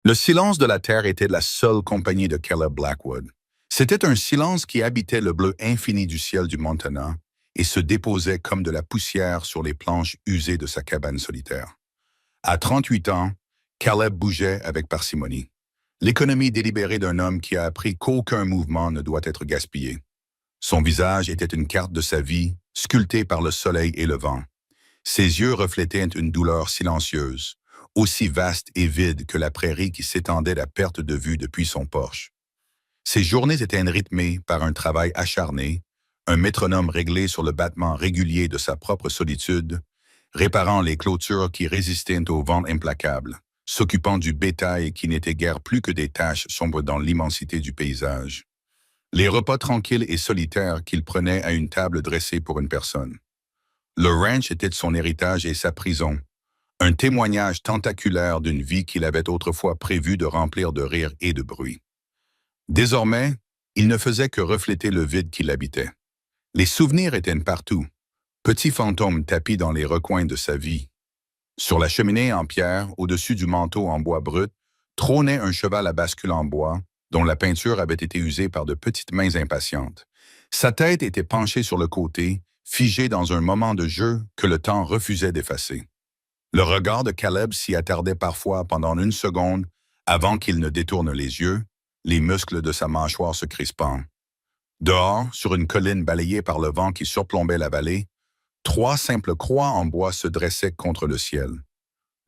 Le silence de la terre était la seule compagnie de Caleb Blackwood. C'était un silence qui habitait le bleu infini du ciel du Montana et se déposait comme de la poussière sur les planches usées de sa cabane solitaire. À 38 ans, Caleb bougeait avec parcimonie. L'économie délibérée d'un homme qui a appris qu'aucun mouvement ne doit être gaspillé. Son visage était une carte de sa vie, sculptée par le soleil et le vent. Ses yeux reflétaient une douleur silencieuse, aussi vaste et vide que la prairie qui s'étendait à perte de vue depuis son porche. Ses journées étaient rythmées par un travail acharné, un métronome réglé sur le battement régulier de sa propre solitude, réparant les clôtures qui résistaient au vent implacable, s'occupant du bétail qui n'était guère plus que des taches sombres dans l'immensité du paysage. Les repas tranquilles et solitaires qu'il prenait à une table dressée pour une personne. Le ranch était son héritage et sa prison, un témoignage tentaculaire d'une vie qu'il avait autrefois prévu de remplir de rire et de bruit. Désormais, il ne faisait que refléter le vide qui l'habitait. Les souvenirs étaient partout, petits fantômes tapis dans les recoins de sa vie. Sur la cheminée en pierre, au-dessus du manteau en bois brut, trônait un cheval à bascule en bois, dont la peinture avait été usée par de petites mains impatientes. Sa tête était penchée sur le côté, figée dans un moment de jeu que le temps refusait d'effacer. Le regard de Caleb s'y attardait parfois pendant une seconde avant qu'il ne détourne les yeux, les muscles de sa mâchoire se crispant. Dehors, sur une colline balayée par le vent qui surplombait la vallée, 3 simples croix en bois se dressaient contre le ciel.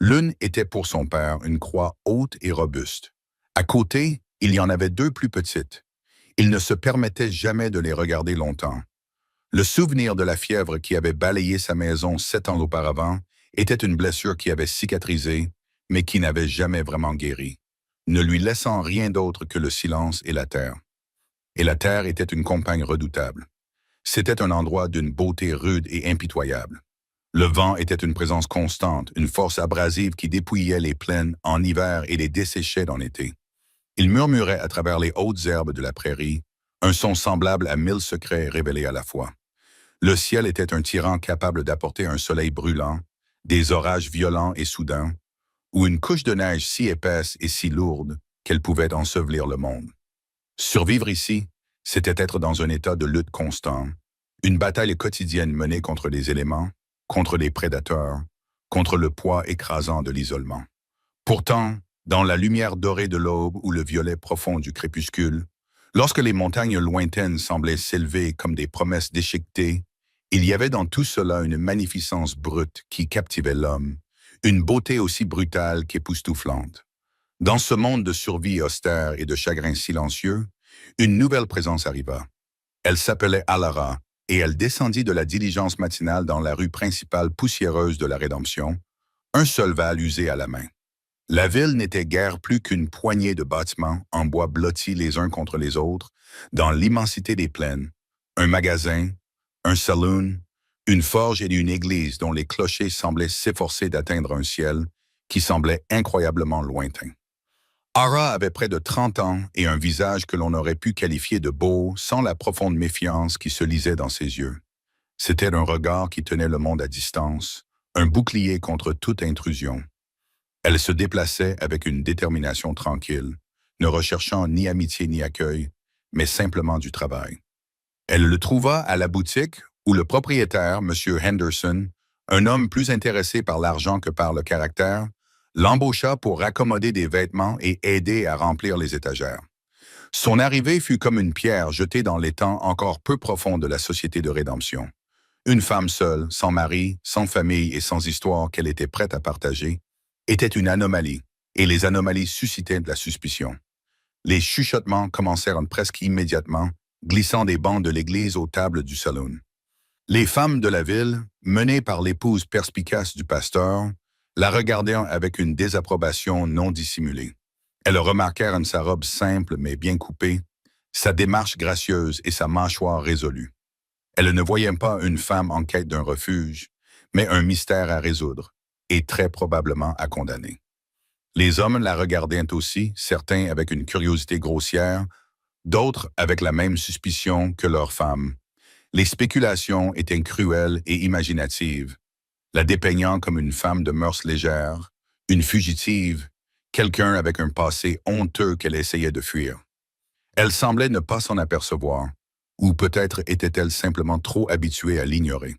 L'une était pour son père une croix haute et robuste. À côté, il y en avait 2 plus petites. Il ne se permettait jamais de les regarder longtemps. Le souvenir de la fièvre qui avait balayé sa maison 7 ans auparavant était une blessure qui avait cicatrisé, mais qui n'avait jamais vraiment guéri, ne lui laissant rien d'autre que le silence et la terre. Et la terre était une compagne redoutable. C'était un endroit d'une beauté rude et impitoyable. Le vent était une présence constante, une force abrasive qui dépouillait les plaines en hiver et les desséchait en été. Il murmurait à travers les hautes herbes de la prairie, un son semblable à 1000 secrets révélés à la fois. Le ciel était un tyran capable d'apporter un soleil brûlant, des orages violents et soudains, ou une couche de neige si épaisse et si lourde qu'elle pouvait ensevelir le monde. Survivre ici, c'était être dans un état de lutte constant, une bataille quotidienne menée contre les éléments, contre les prédateurs, contre le poids écrasant de l'isolement. Pourtant, dans la lumière dorée de l'aube ou le violet profond du crépuscule, lorsque les montagnes lointaines semblaient s'élever comme des promesses déchiquetées, il y avait dans tout cela une magnificence brute qui captivait l'homme, une beauté aussi brutale qu'époustouflante. Dans ce monde de survie austère et de chagrin silencieux, une nouvelle présence arriva. Elle s'appelait Alara, et elle descendit de la diligence matinale dans la rue principale poussiéreuse de la Rédemption, un seul val usé à la main. La ville n'était guère plus qu'une poignée de bâtiments en bois blottis les uns contre les autres, dans l'immensité des plaines, un magasin, un saloon, une forge et une église dont les clochers semblaient s'efforcer d'atteindre un ciel qui semblait incroyablement lointain. Ara avait près de 30 ans et un visage que l'on aurait pu qualifier de beau sans la profonde méfiance qui se lisait dans ses yeux. C'était un regard qui tenait le monde à distance, un bouclier contre toute intrusion. Elle se déplaçait avec une détermination tranquille, ne recherchant ni amitié ni accueil, mais simplement du travail. Elle le trouva à la boutique où le propriétaire, M. Henderson, un homme plus intéressé par l'argent que par le caractère, l'embaucha pour raccommoder des vêtements et aider à remplir les étagères. Son arrivée fut comme une pierre jetée dans l'étang encore peu profond de la société de rédemption. Une femme seule, sans mari, sans famille et sans histoire qu'elle était prête à partager, était une anomalie, et les anomalies suscitaient de la suspicion. Les chuchotements commencèrent presque immédiatement, glissant des bancs de l'église aux tables du saloon. Les femmes de la ville, menées par l'épouse perspicace du pasteur, la regardèrent avec une désapprobation non dissimulée. Elles remarquèrent sa robe simple mais bien coupée, sa démarche gracieuse et sa mâchoire résolue. Elles ne voyaient pas une femme en quête d'un refuge, mais un mystère à résoudre, et très probablement à condamner. Les hommes la regardaient aussi, certains avec une curiosité grossière, d'autres avec la même suspicion que leurs femmes. Les spéculations étaient cruelles et imaginatives, la dépeignant comme une femme de mœurs légères, une fugitive, quelqu'un avec un passé honteux qu'elle essayait de fuir. Elle semblait ne pas s'en apercevoir, ou peut-être était-elle simplement trop habituée à l'ignorer.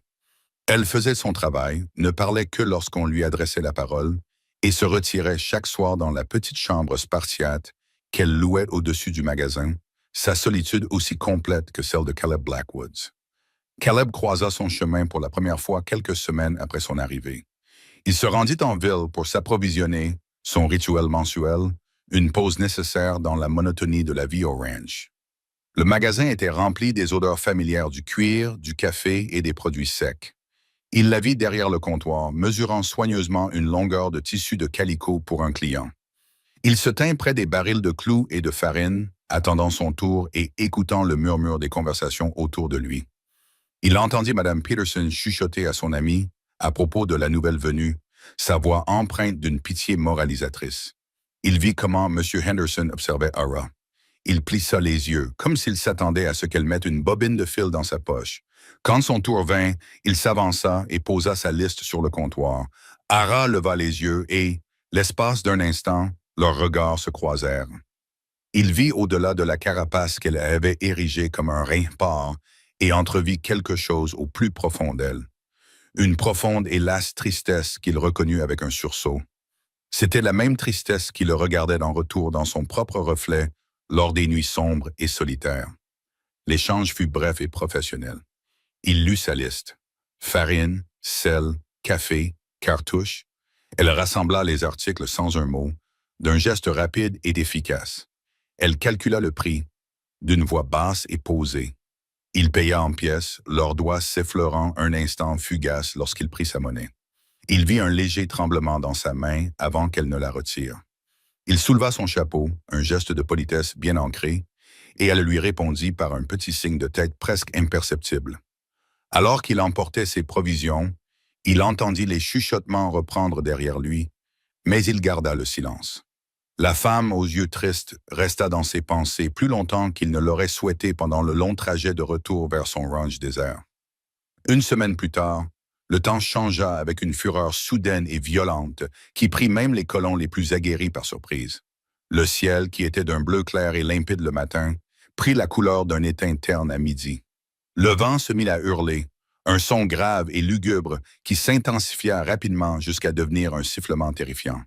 Elle faisait son travail, ne parlait que lorsqu'on lui adressait la parole, et se retirait chaque soir dans la petite chambre spartiate qu'elle louait au-dessus du magasin, sa solitude aussi complète que celle de Caleb Blackwoods. Caleb croisa son chemin pour la première fois quelques semaines après son arrivée. Il se rendit en ville pour s'approvisionner, son rituel mensuel, une pause nécessaire dans la monotonie de la vie au ranch. Le magasin était rempli des odeurs familières du cuir, du café et des produits secs. Il la vit derrière le comptoir, mesurant soigneusement une longueur de tissu de calicot pour un client. Il se tint près des barils de clous et de farine, attendant son tour et écoutant le murmure des conversations autour de lui. Il entendit Mme Peterson chuchoter à son ami à propos de la nouvelle venue, sa voix empreinte d'une pitié moralisatrice. Il vit comment M. Henderson observait Ara. Il plissa les yeux, comme s'il s'attendait à ce qu'elle mette une bobine de fil dans sa poche. Quand son tour vint, il s'avança et posa sa liste sur le comptoir. Ara leva les yeux et, l'espace d'un instant, leurs regards se croisèrent. Il vit au-delà de la carapace qu'elle avait érigée comme un rempart et entrevit quelque chose au plus profond d'elle. Une profonde et lasse tristesse qu'il reconnut avec un sursaut. C'était la même tristesse qui le regardait en retour dans son propre reflet lors des nuits sombres et solitaires. L'échange fut bref et professionnel. Il lut sa liste. Farine, sel, café, cartouches. Elle rassembla les articles sans un mot, d'un geste rapide et efficace. Elle calcula le prix, d'une voix basse et posée. Il paya en pièces, leurs doigts s'effleurant un instant fugace lorsqu'il prit sa monnaie. Il vit un léger tremblement dans sa main avant qu'elle ne la retire. Il souleva son chapeau, un geste de politesse bien ancré, et elle lui répondit par un petit signe de tête presque imperceptible. Alors qu'il emportait ses provisions, il entendit les chuchotements reprendre derrière lui, mais il garda le silence. La femme aux yeux tristes resta dans ses pensées plus longtemps qu'il ne l'aurait souhaité pendant le long trajet de retour vers son ranch désert. Une semaine plus tard, le temps changea avec une fureur soudaine et violente qui prit même les colons les plus aguerris par surprise. Le ciel, qui était d'un bleu clair et limpide le matin, prit la couleur d'un étain terne à midi. Le vent se mit à hurler, un son grave et lugubre qui s'intensifia rapidement jusqu'à devenir un sifflement terrifiant.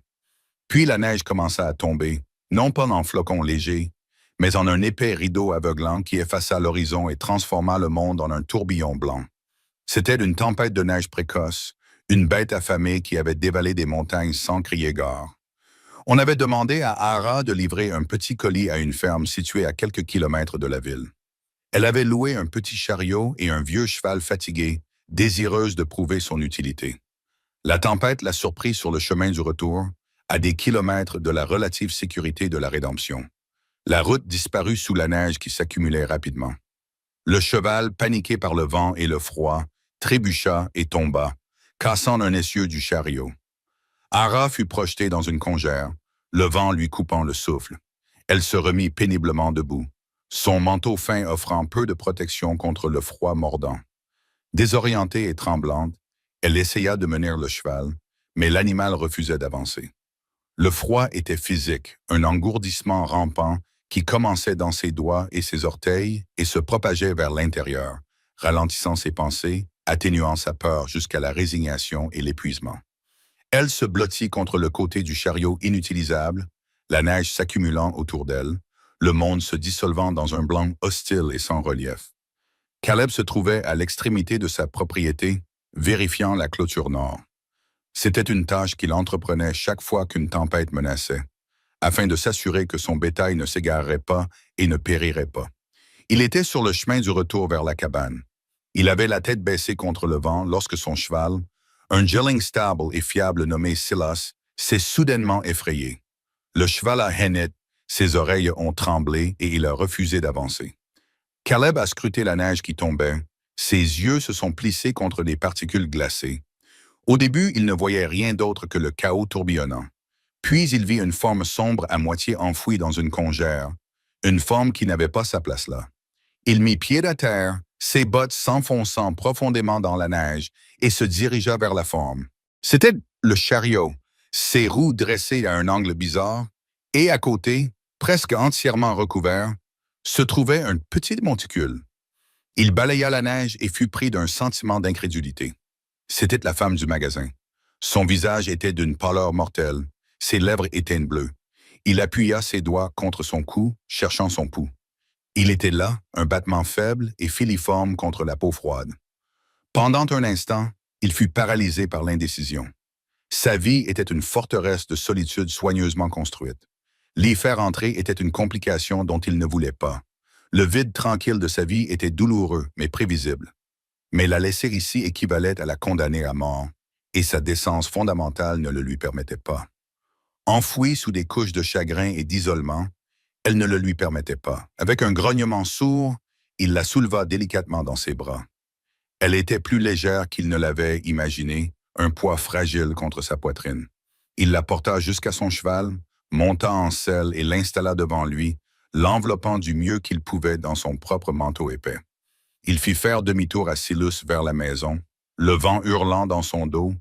Puis la neige commença à tomber, non pas en flocons légers, mais en un épais rideau aveuglant qui effaça l'horizon et transforma le monde en un tourbillon blanc. C'était une tempête de neige précoce, une bête affamée qui avait dévalé des montagnes sans crier gare. On avait demandé à Ara de livrer un petit colis à une ferme située à quelques kilomètres de la ville. Elle avait loué un petit chariot et un vieux cheval fatigué, désireuse de prouver son utilité. La tempête la surprit sur le chemin du retour, à des kilomètres de la relative sécurité de la rédemption. La route disparut sous la neige qui s'accumulait rapidement. Le cheval, paniqué par le vent et le froid, trébucha et tomba, cassant un essieu du chariot. Ara fut projetée dans une congère, le vent lui coupant le souffle. Elle se remit péniblement debout, son manteau fin offrant peu de protection contre le froid mordant. Désorientée et tremblante, elle essaya de mener le cheval, mais l'animal refusait d'avancer. Le froid était physique, un engourdissement rampant qui commençait dans ses doigts et ses orteils et se propageait vers l'intérieur, ralentissant ses pensées, atténuant sa peur jusqu'à la résignation et l'épuisement. Elle se blottit contre le côté du chariot inutilisable, la neige s'accumulant autour d'elle, le monde se dissolvant dans un blanc hostile et sans relief. Caleb se trouvait à l'extrémité de sa propriété, vérifiant la clôture nord. C'était une tâche qu'il entreprenait chaque fois qu'une tempête menaçait, afin de s'assurer que son bétail ne s'égarerait pas et ne périrait pas. Il était sur le chemin du retour vers la cabane. Il avait la tête baissée contre le vent lorsque son cheval, un geling stable et fiable nommé Silas, s'est soudainement effrayé. Le cheval a henné, ses oreilles ont tremblé et il a refusé d'avancer. Caleb a scruté la neige qui tombait. Ses yeux se sont plissés contre des particules glacées. Au début, il ne voyait rien d'autre que le chaos tourbillonnant. Puis il vit une forme sombre à moitié enfouie dans une congère, une forme qui n'avait pas sa place là. Il mit pied à terre, ses bottes s'enfonçant profondément dans la neige, et se dirigea vers la forme. C'était le chariot, ses roues dressées à un angle bizarre, et à côté, presque entièrement recouvert, se trouvait un petit monticule. Il balaya la neige et fut pris d'un sentiment d'incrédulité. C'était la femme du magasin. Son visage était d'une pâleur mortelle, ses lèvres étaient bleues. Il appuya ses doigts contre son cou, cherchant son pouls. Il était là, un battement faible et filiforme contre la peau froide. Pendant un instant, il fut paralysé par l'indécision. Sa vie était une forteresse de solitude soigneusement construite. L'y faire entrer était une complication dont il ne voulait pas. Le vide tranquille de sa vie était douloureux, mais prévisible. Mais la laisser ici équivalait à la condamner à mort, et sa décence fondamentale ne le lui permettait pas. Enfouie sous des couches de chagrin et d'isolement, elle ne le lui permettait pas. Avec un grognement sourd, il la souleva délicatement dans ses bras. Elle était plus légère qu'il ne l'avait imaginé, un poids fragile contre sa poitrine. Il la porta jusqu'à son cheval, monta en selle et l'installa devant lui, l'enveloppant du mieux qu'il pouvait dans son propre manteau épais. Il fit faire demi-tour à Silus vers la maison, le vent hurlant dans son dos,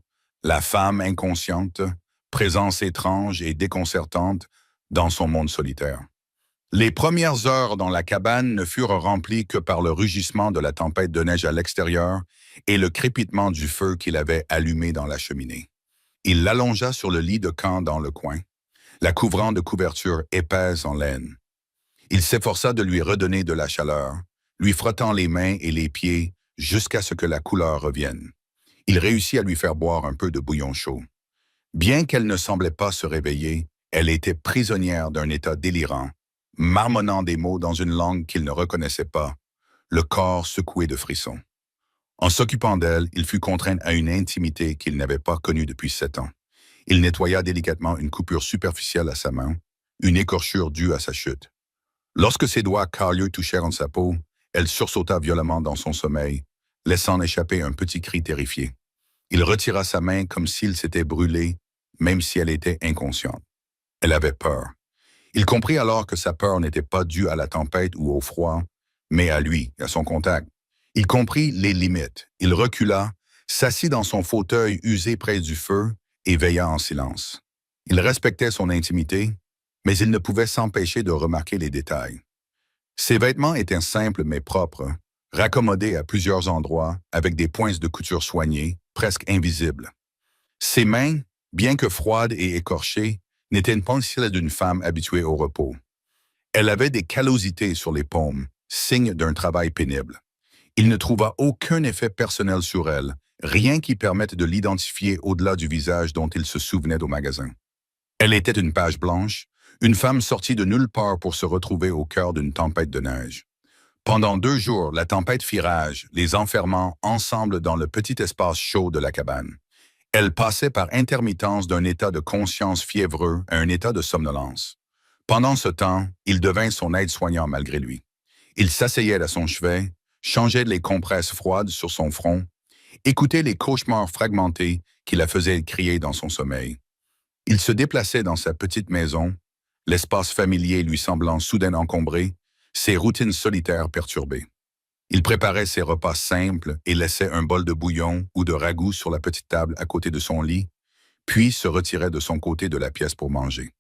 la femme inconsciente, présence étrange et déconcertante dans son monde solitaire. Les premières heures dans la cabane ne furent remplies que par le rugissement de la tempête de neige à l'extérieur et le crépitement du feu qu'il avait allumé dans la cheminée. Il l'allongea sur le lit de camp dans le coin, la couvrant de couvertures épaisses en laine. Il s'efforça de lui redonner de la chaleur, lui frottant les mains et les pieds jusqu'à ce que la couleur revienne. Il réussit à lui faire boire un peu de bouillon chaud. Bien qu'elle ne semblait pas se réveiller, elle était prisonnière d'un état délirant, marmonnant des mots dans une langue qu'il ne reconnaissait pas, le corps secoué de frissons. En s'occupant d'elle, il fut contraint à une intimité qu'il n'avait pas connue depuis 7 ans. Il nettoya délicatement une coupure superficielle à sa main, une écorchure due à sa chute. Lorsque ses doigts calieux touchèrent sa peau, elle sursauta violemment dans son sommeil, laissant échapper un petit cri terrifié. Il retira sa main comme s'il s'était brûlé, même si elle était inconsciente. Elle avait peur. Il comprit alors que sa peur n'était pas due à la tempête ou au froid, mais à lui, à son contact. Il comprit les limites. Il recula, s'assit dans son fauteuil usé près du feu et veilla en silence. Il respectait son intimité, mais il ne pouvait s'empêcher de remarquer les détails. Ses vêtements étaient simples mais propres, raccommodés à plusieurs endroits avec des poinces de couture soignées, presque invisibles. Ses mains, bien que froides et écorchées, n'étaient pas celles d'une femme habituée au repos. Elle avait des callosités sur les paumes, signe d'un travail pénible. Il ne trouva aucun effet personnel sur elle, rien qui permette de l'identifier au-delà du visage dont il se souvenait au magasin. Elle était une page blanche, une femme sortie de nulle part pour se retrouver au cœur d'une tempête de neige. Pendant 2 jours, la tempête fit rage, les enfermant ensemble dans le petit espace chaud de la cabane. Elle passait par intermittence d'un état de conscience fiévreux à un état de somnolence. Pendant ce temps, il devint son aide-soignant malgré lui. Il s'asseyait à son chevet, changeait les compresses froides sur son front, écoutait les cauchemars fragmentés qui la faisaient crier dans son sommeil. Il se déplaçait dans sa petite maison, l'espace familier lui semblant soudain encombré, ses routines solitaires perturbées. Il préparait ses repas simples et laissait un bol de bouillon ou de ragoût sur la petite table à côté de son lit, puis se retirait de son côté de la pièce pour manger.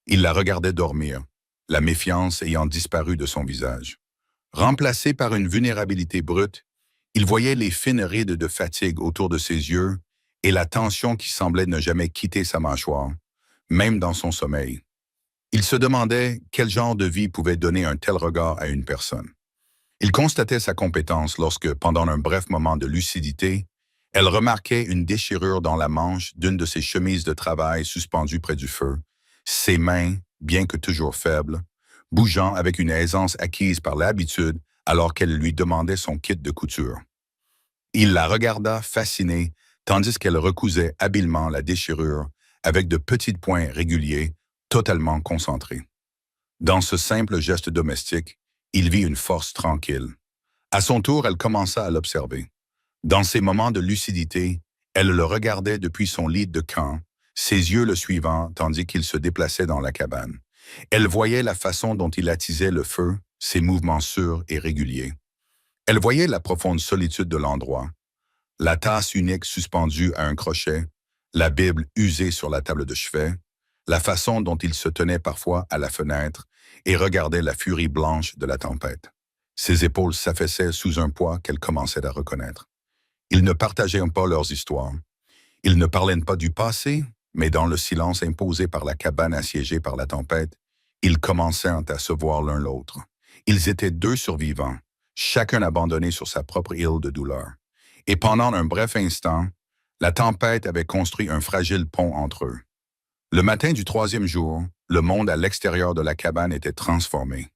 Il la regardait dormir, la méfiance ayant disparu de son visage. Remplacé par une vulnérabilité brute, il voyait les fines rides de fatigue autour de ses yeux et la tension qui semblait ne jamais quitter sa mâchoire, même dans son sommeil. Il se demandait quel genre de vie pouvait donner un tel regard à une personne. Il constatait sa compétence lorsque, pendant un bref moment de lucidité, elle remarquait une déchirure dans la manche d'une de ses chemises de travail suspendues près du feu, ses mains, bien que toujours faibles, bougeant avec une aisance acquise par l'habitude alors qu'elle lui demandait son kit de couture. Il la regarda fasciné, tandis qu'elle recousait habilement la déchirure avec de petits points réguliers, totalement concentrés. Dans ce simple geste domestique, il vit une force tranquille. À son tour, elle commença à l'observer. Dans ces moments de lucidité, elle le regardait depuis son lit de camp, ses yeux le suivant tandis qu'il se déplaçait dans la cabane. Elle voyait la façon dont il attisait le feu, ses mouvements sûrs et réguliers. Elle voyait la profonde solitude de l'endroit, la tasse unique suspendue à un crochet, la Bible usée sur la table de chevet, la façon dont il se tenait parfois à la fenêtre et regardait la furie blanche de la tempête. Ses épaules s'affaissaient sous un poids qu'elle commençait à reconnaître. Ils ne partageaient pas leurs histoires. Ils ne parlaient pas du passé, mais dans le silence imposé par la cabane assiégée par la tempête, ils commencèrent à se voir l'un l'autre. Ils étaient deux survivants, chacun abandonné sur sa propre île de douleur. Et pendant un bref instant, la tempête avait construit un fragile pont entre eux. Le matin du troisième jour, le monde à l'extérieur de la cabane était transformé.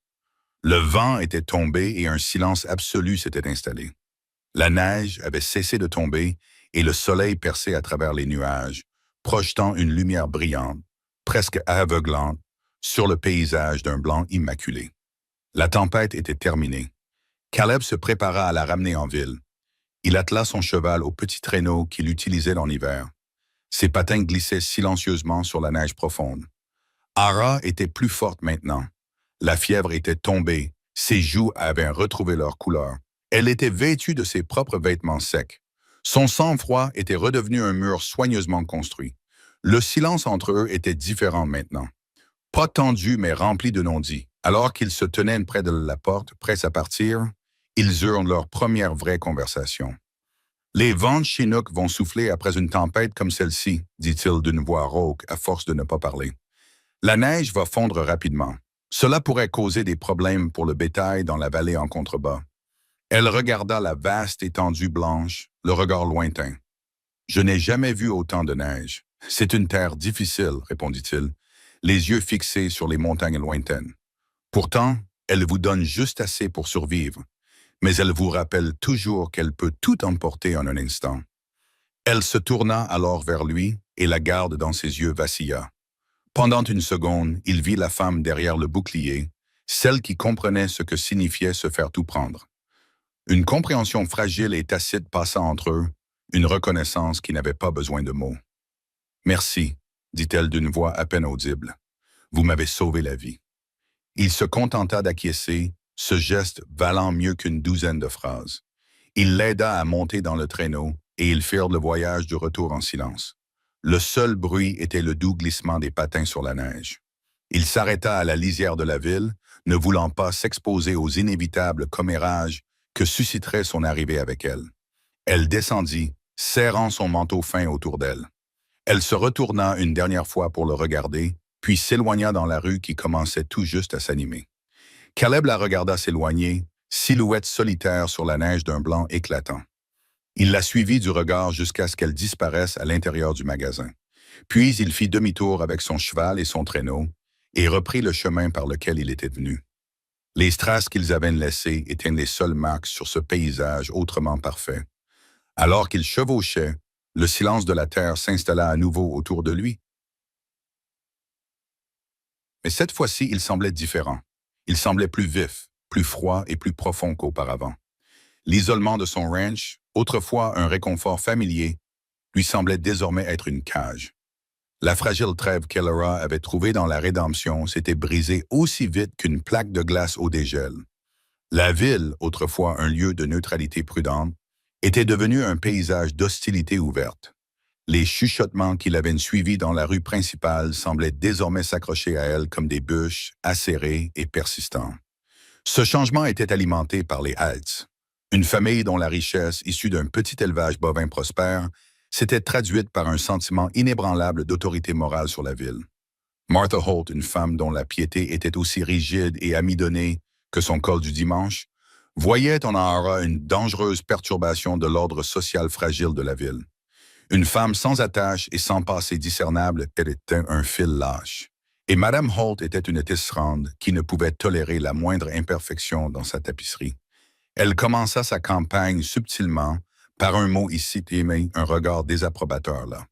Le vent était tombé et un silence absolu s'était installé. La neige avait cessé de tomber et le soleil perçait à travers les nuages, projetant une lumière brillante, presque aveuglante, sur le paysage d'un blanc immaculé. La tempête était terminée. Caleb se prépara à la ramener en ville. Il attela son cheval au petit traîneau qu'il utilisait en hiver. Ses patins glissaient silencieusement sur la neige profonde. Ara était plus forte maintenant. La fièvre était tombée, ses joues avaient retrouvé leur couleur. Elle était vêtue de ses propres vêtements secs. Son sang-froid était redevenu un mur soigneusement construit. Le silence entre eux était différent maintenant. Pas tendu, mais rempli de non-dits. Alors qu'ils se tenaient près de la porte, prêts à partir, ils eurent leur première vraie conversation. « Les vents de Chinook vont souffler après une tempête comme celle-ci, dit-il d'une voix rauque à force de ne pas parler. La neige va fondre rapidement. Cela pourrait causer des problèmes pour le bétail dans la vallée en contrebas. » Elle regarda la vaste étendue blanche, le regard lointain. « Je n'ai jamais vu autant de neige. C'est une terre difficile, répondit-il, les yeux fixés sur les montagnes lointaines. Pourtant, elle vous donne juste assez pour survivre, mais elle vous rappelle toujours qu'elle peut tout emporter en un instant. » Elle se tourna alors vers lui et la garde dans ses yeux vacilla. Pendant une seconde, il vit la femme derrière le bouclier, celle qui comprenait ce que signifiait se faire tout prendre. Une compréhension fragile et tacite passa entre eux, une reconnaissance qui n'avait pas besoin de mots. « Merci, dit-elle d'une voix à peine audible. Vous m'avez sauvé la vie. » Il se contenta d'acquiescer, ce geste valant mieux qu'une douzaine de phrases. Il l'aida à monter dans le traîneau et ils firent le voyage du retour en silence. Le seul bruit était le doux glissement des patins sur la neige. Il s'arrêta à la lisière de la ville, ne voulant pas s'exposer aux inévitables commérages que susciterait son arrivée avec elle. Elle descendit, serrant son manteau fin autour d'elle. Elle se retourna une dernière fois pour le regarder, puis s'éloigna dans la rue qui commençait tout juste à s'animer. Caleb la regarda s'éloigner, silhouette solitaire sur la neige d'un blanc éclatant. Il la suivit du regard jusqu'à ce qu'elle disparaisse à l'intérieur du magasin. Puis il fit demi-tour avec son cheval et son traîneau et reprit le chemin par lequel il était venu. Les traces qu'ils avaient laissées étaient les seules marques sur ce paysage autrement parfait. Alors qu'il chevauchait, le silence de la terre s'installa à nouveau autour de lui. Mais cette fois-ci, il semblait différent. Il semblait plus vif, plus froid et plus profond qu'auparavant. L'isolement de son ranch, autrefois un réconfort familier, lui semblait désormais être une cage. La fragile trêve qu'Elora avait trouvée dans la rédemption s'était brisée aussi vite qu'une plaque de glace au dégel. La ville, autrefois un lieu de neutralité prudente, était devenue un paysage d'hostilité ouverte. Les chuchotements qui l'avaient suivi dans la rue principale semblaient désormais s'accrocher à elle comme des bûches, acérés et persistants. Ce changement était alimenté par les Halts, une famille dont la richesse, issue d'un petit élevage bovin prospère, s'était traduite par un sentiment inébranlable d'autorité morale sur la ville. Martha Holt, une femme dont la piété était aussi rigide et amidonnée que son col du dimanche, voyait en Ara une dangereuse perturbation de l'ordre social fragile de la ville. Une femme sans attache et sans passé discernable, elle était un fil lâche. Et Madame Holt était une tisserande qui ne pouvait tolérer la moindre imperfection dans sa tapisserie. Elle commença sa campagne subtilement, par un mot ici et un regard désapprobateur là.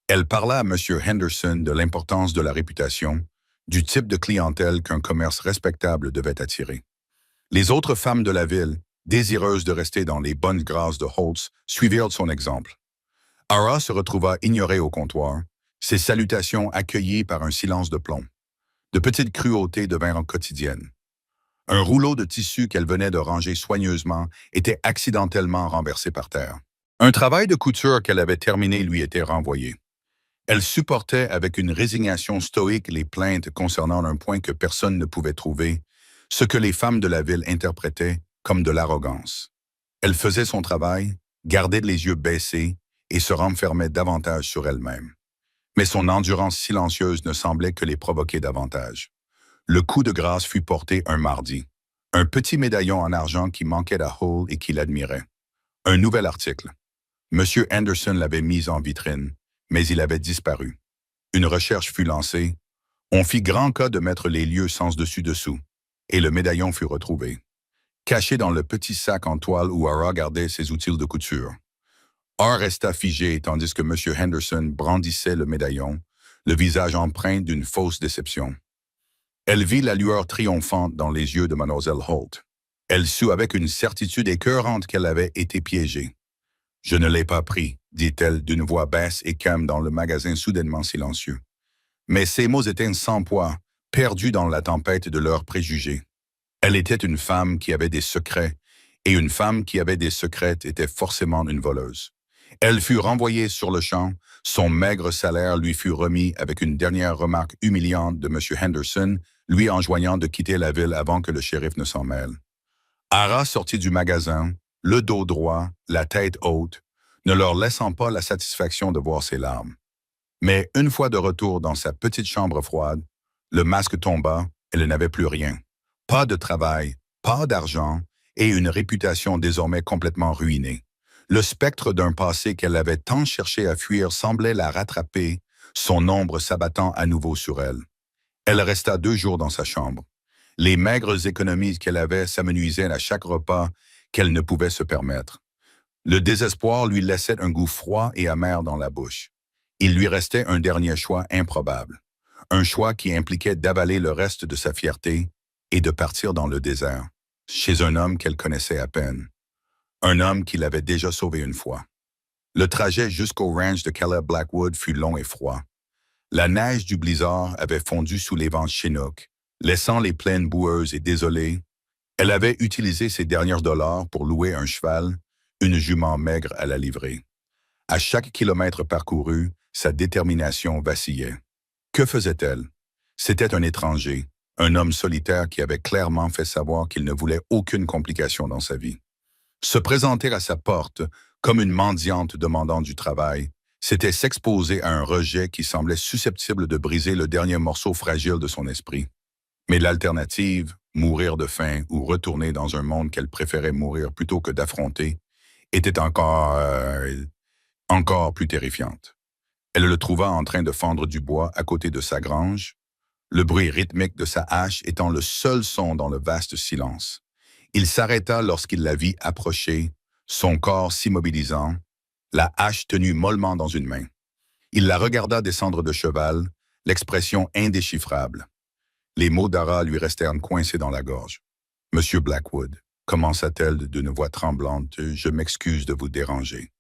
Elle parla à M. Henderson de l'importance de la réputation, du type de clientèle qu'un commerce respectable devait attirer. Les autres femmes de la ville, désireuses de rester dans les bonnes grâces de Holtz, suivirent son exemple. Ara se retrouva ignorée au comptoir, ses salutations accueillies par un silence de plomb. De petites cruautés devinrent quotidiennes. Un rouleau de tissu qu'elle venait de ranger soigneusement était accidentellement renversé par terre. Un travail de couture qu'elle avait terminé lui était renvoyé. Elle supportait avec une résignation stoïque les plaintes concernant un point que personne ne pouvait trouver, ce que les femmes de la ville interprétaient comme de l'arrogance. Elle faisait son travail, gardait les yeux baissés et se renfermait davantage sur elle-même. Mais son endurance silencieuse ne semblait que les provoquer davantage. Le coup de grâce fut porté un mardi. Un petit médaillon en argent qui manquait à Hall et qu'il admirait. Un nouvel article. Monsieur Anderson l'avait mis en vitrine, mais il avait disparu. Une recherche fut lancée. On fit grand cas de mettre les lieux sens dessus-dessous, et le médaillon fut retrouvé, caché dans le petit sac en toile où Ara gardait ses outils de couture. Ara resta figé tandis que M. Henderson brandissait le médaillon, le visage empreint d'une fausse déception. Elle vit la lueur triomphante dans les yeux de Mlle Holt. Elle sut avec une certitude écœurante qu'elle avait été piégée. « Je ne l'ai pas pris », dit-elle d'une voix basse et calme dans le magasin soudainement silencieux. Mais ces mots étaient sans poids, perdus dans la tempête de leurs préjugés. Elle était une femme qui avait des secrets, et une femme qui avait des secrets était forcément une voleuse. Elle fut renvoyée sur le champ, son maigre salaire lui fut remis avec une dernière remarque humiliante de M. Henderson, lui enjoignant de quitter la ville avant que le shérif ne s'en mêle. Ara sortit du magasin, le dos droit, la tête haute, ne leur laissant pas la satisfaction de voir ses larmes. Mais une fois de retour dans sa petite chambre froide, le masque tomba, elle n'avait plus rien. Pas de travail, pas d'argent et une réputation désormais complètement ruinée. Le spectre d'un passé qu'elle avait tant cherché à fuir semblait la rattraper, son ombre s'abattant à nouveau sur elle. Elle resta 2 jours dans sa chambre. Les maigres économies qu'elle avait s'amenuisaient à chaque repas qu'elle ne pouvait se permettre. Le désespoir lui laissait un goût froid et amer dans la bouche. Il lui restait un dernier choix improbable. Un choix qui impliquait d'avaler le reste de sa fierté et de partir dans le désert, chez un homme qu'elle connaissait à peine. Un homme qui l'avait déjà sauvé une fois. Le trajet jusqu'au ranch de Caleb Blackwood fut long et froid. La neige du blizzard avait fondu sous les vents Chinook, laissant les plaines boueuses et désolées. Elle avait utilisé ses derniers dollars pour louer un cheval, une jument maigre à la livrée. À chaque kilomètre parcouru, sa détermination vacillait. Que faisait-elle? C'était un étranger, un homme solitaire qui avait clairement fait savoir qu'il ne voulait aucune complication dans sa vie. Se présenter à sa porte, comme une mendiante demandant du travail, c'était s'exposer à un rejet qui semblait susceptible de briser le dernier morceau fragile de son esprit. Mais l'alternative, mourir de faim ou retourner dans un monde qu'elle préférait mourir plutôt que d'affronter, était encore plus terrifiante. Elle le trouva en train de fendre du bois à côté de sa grange, le bruit rythmique de sa hache étant le seul son dans le vaste silence. Il s'arrêta lorsqu'il la vit approcher, son corps s'immobilisant, la hache tenue mollement dans une main. Il la regarda descendre de cheval, l'expression indéchiffrable. Les mots d'Ara lui restèrent coincés dans la gorge. « Monsieur Blackwood », commença-t-elle d'une voix tremblante, « je m'excuse de vous déranger. »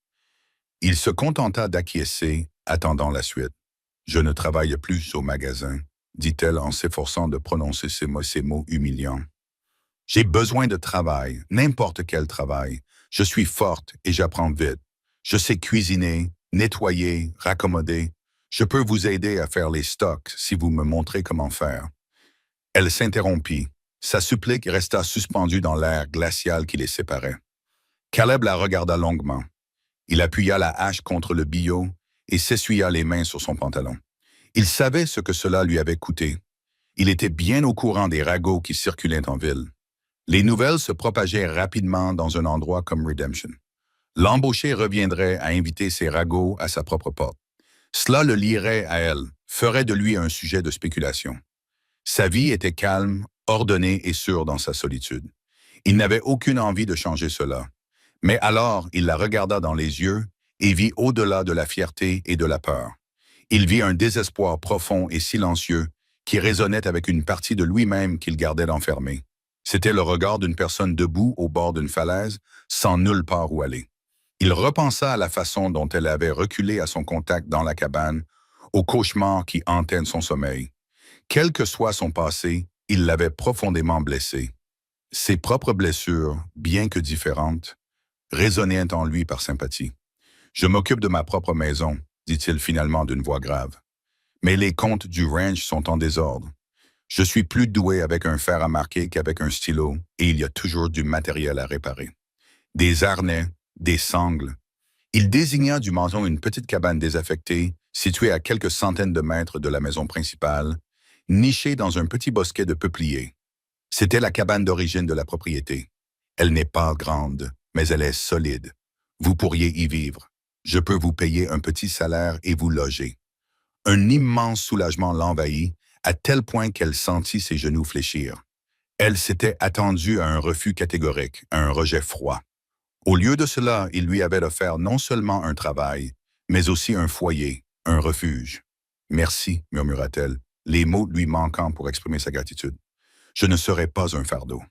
Il se contenta d'acquiescer, attendant la suite. « Je ne travaille plus au magasin », dit-elle en s'efforçant de prononcer ces mots humiliants. « J'ai besoin de travail, n'importe quel travail. Je suis forte et j'apprends vite. Je sais cuisiner, nettoyer, raccommoder. Je peux vous aider à faire les stocks si vous me montrez comment faire. » Elle s'interrompit. Sa supplique resta suspendue dans l'air glacial qui les séparait. Caleb la regarda longuement. Il appuya la hache contre le billot et s'essuya les mains sur son pantalon. Il savait ce que cela lui avait coûté. Il était bien au courant des ragots qui circulaient en ville. Les nouvelles se propageaient rapidement dans un endroit comme Redemption. L'embauché reviendrait à inviter ses ragots à sa propre porte. Cela le lierait à elle, ferait de lui un sujet de spéculation. Sa vie était calme, ordonnée et sûre dans sa solitude. Il n'avait aucune envie de changer cela. Mais alors, il la regarda dans les yeux et vit au-delà de la fierté et de la peur. Il vit un désespoir profond et silencieux qui résonnait avec une partie de lui-même qu'il gardait enfermée. C'était le regard d'une personne debout au bord d'une falaise, sans nulle part où aller. Il repensa à la façon dont elle avait reculé à son contact dans la cabane, au cauchemar qui hantait son sommeil. Quel que soit son passé, il l'avait profondément blessé. Ses propres blessures, bien que différentes, résonnaient en lui par sympathie. « Je m'occupe de ma propre maison », dit-il finalement d'une voix grave. Mais les comptes du ranch sont en désordre. Je suis plus doué avec un fer à marquer qu'avec un stylo, et il y a toujours du matériel à réparer. Des harnais, des sangles. Il désigna du menton une petite cabane désaffectée, située à quelques centaines de mètres de la maison principale, nichée dans un petit bosquet de peupliers. C'était la cabane d'origine de la propriété. Elle n'est pas grande, mais elle est solide. Vous pourriez y vivre. Je peux vous payer un petit salaire et vous loger. Un immense soulagement l'envahit, à tel point qu'elle sentit ses genoux fléchir. Elle s'était attendue à un refus catégorique, à un rejet froid. Au lieu de cela, il lui avait offert non seulement un travail, mais aussi un foyer, un refuge. « Merci », murmura-t-elle, les mots lui manquant pour exprimer sa gratitude. « Je ne serai pas un fardeau. »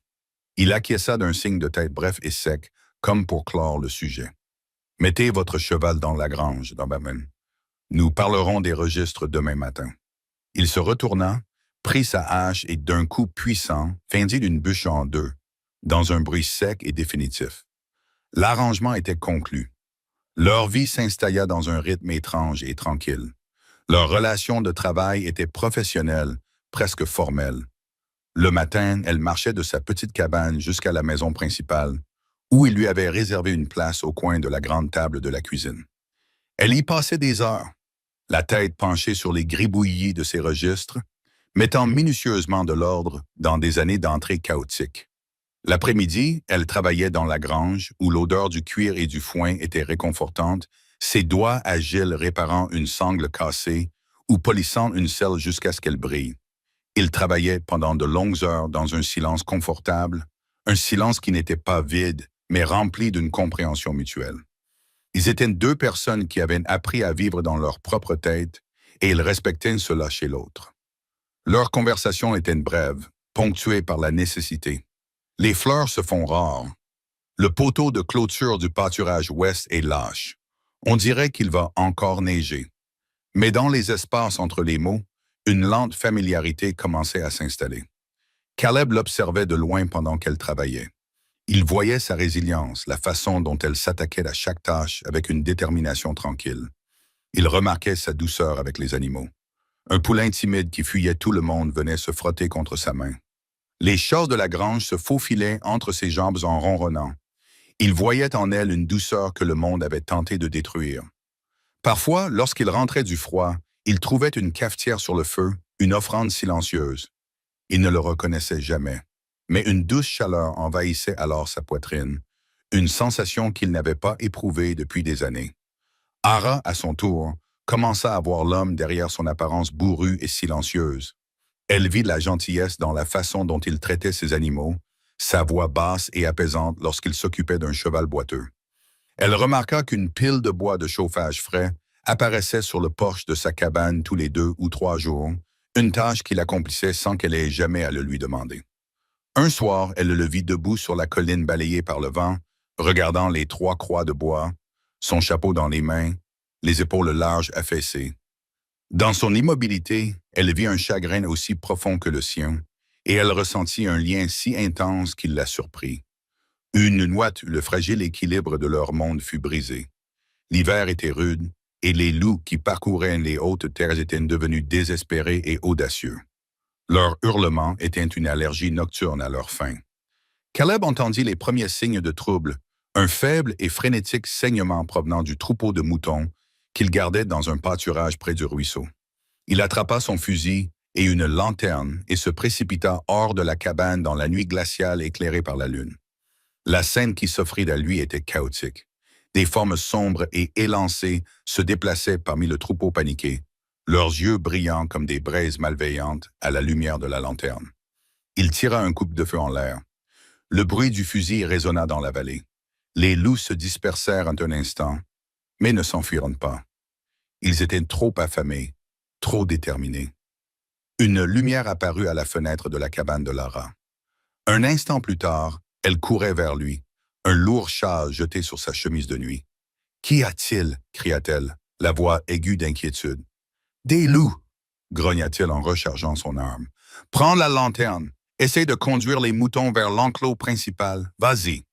Il acquiesça d'un signe de tête bref et sec, comme pour clore le sujet. « Mettez votre cheval dans la grange, Doberman. Nous parlerons des registres demain matin. » Il se retourna, prit sa hache et d'un coup puissant, fendit une bûche en deux, dans un bruit sec et définitif. L'arrangement était conclu. Leur vie s'installa dans un rythme étrange et tranquille. Leur relation de travail était professionnelle, presque formelle. Le matin, elle marchait de sa petite cabane jusqu'à la maison principale, où il lui avait réservé une place au coin de la grande table de la cuisine. Elle y passait des heures, la tête penchée sur les gribouillis de ses registres, mettant minutieusement de l'ordre dans des années d'entrée chaotiques. L'après-midi, elle travaillait dans la grange, où l'odeur du cuir et du foin était réconfortante, ses doigts agiles réparant une sangle cassée ou polissant une selle jusqu'à ce qu'elle brille. Il travaillait pendant de longues heures dans un silence confortable, un silence qui n'était pas vide, mais rempli d'une compréhension mutuelle. Ils étaient deux personnes qui avaient appris à vivre dans leur propre tête et ils respectaient cela chez l'autre. Leur conversation était brève, ponctuée par la nécessité. Les fleurs se font rares. Le poteau de clôture du pâturage ouest est lâche. On dirait qu'il va encore neiger. Mais dans les espaces entre les mots, une lente familiarité commençait à s'installer. Caleb l'observait de loin pendant qu'elle travaillait. Il voyait sa résilience, la façon dont elle s'attaquait à chaque tâche avec une détermination tranquille. Il remarquait sa douceur avec les animaux. Un poulain timide qui fuyait tout le monde venait se frotter contre sa main. Les chats de la grange se faufilaient entre ses jambes en ronronnant. Il voyait en elle une douceur que le monde avait tenté de détruire. Parfois, lorsqu'il rentrait du froid, il trouvait une cafetière sur le feu, une offrande silencieuse. Il ne le reconnaissait jamais, mais une douce chaleur envahissait alors sa poitrine, une sensation qu'il n'avait pas éprouvée depuis des années. Ara, à son tour, commença à voir l'homme derrière son apparence bourrue et silencieuse. Elle vit la gentillesse dans la façon dont il traitait ses animaux, sa voix basse et apaisante lorsqu'il s'occupait d'un cheval boiteux. Elle remarqua qu'une pile de bois de chauffage frais apparaissait sur le porche de sa cabane tous les 2 ou 3 jours, une tâche qu'il accomplissait sans qu'elle ait jamais à le lui demander. Un soir, elle le vit debout sur la colline balayée par le vent, regardant les 3 croix de bois, son chapeau dans les mains, les épaules larges affaissées. Dans son immobilité, elle vit un chagrin aussi profond que le sien, et elle ressentit un lien si intense qu'il la surprit. Une nuit, le fragile équilibre de leur monde fut brisé. L'hiver était rude, et les loups qui parcouraient les hautes terres étaient devenus désespérés et audacieux. Leur hurlement était une allergie nocturne à leur faim. Caleb entendit les premiers signes de trouble, un faible et frénétique saignement provenant du troupeau de moutons qu'il gardait dans un pâturage près du ruisseau. Il attrapa son fusil et une lanterne et se précipita hors de la cabane dans la nuit glaciale éclairée par la lune. La scène qui s'offrit à lui était chaotique. Des formes sombres et élancées se déplaçaient parmi le troupeau paniqué, leurs yeux brillants comme des braises malveillantes à la lumière de la lanterne. Il tira un coup de feu en l'air. Le bruit du fusil résonna dans la vallée. Les loups se dispersèrent un instant, mais ne s'enfuirent pas. Ils étaient trop affamés, trop déterminés. Une lumière apparut à la fenêtre de la cabane de Lara. Un instant plus tard, elle courait vers lui, un lourd châle jeté sur sa chemise de nuit. « Qu'y a-t-il » cria-t-elle, la voix aiguë d'inquiétude. « Des loups » grogna-t-il en rechargeant son arme. « Prends la lanterne, essaie de conduire les moutons vers l'enclos principal, vas-y. »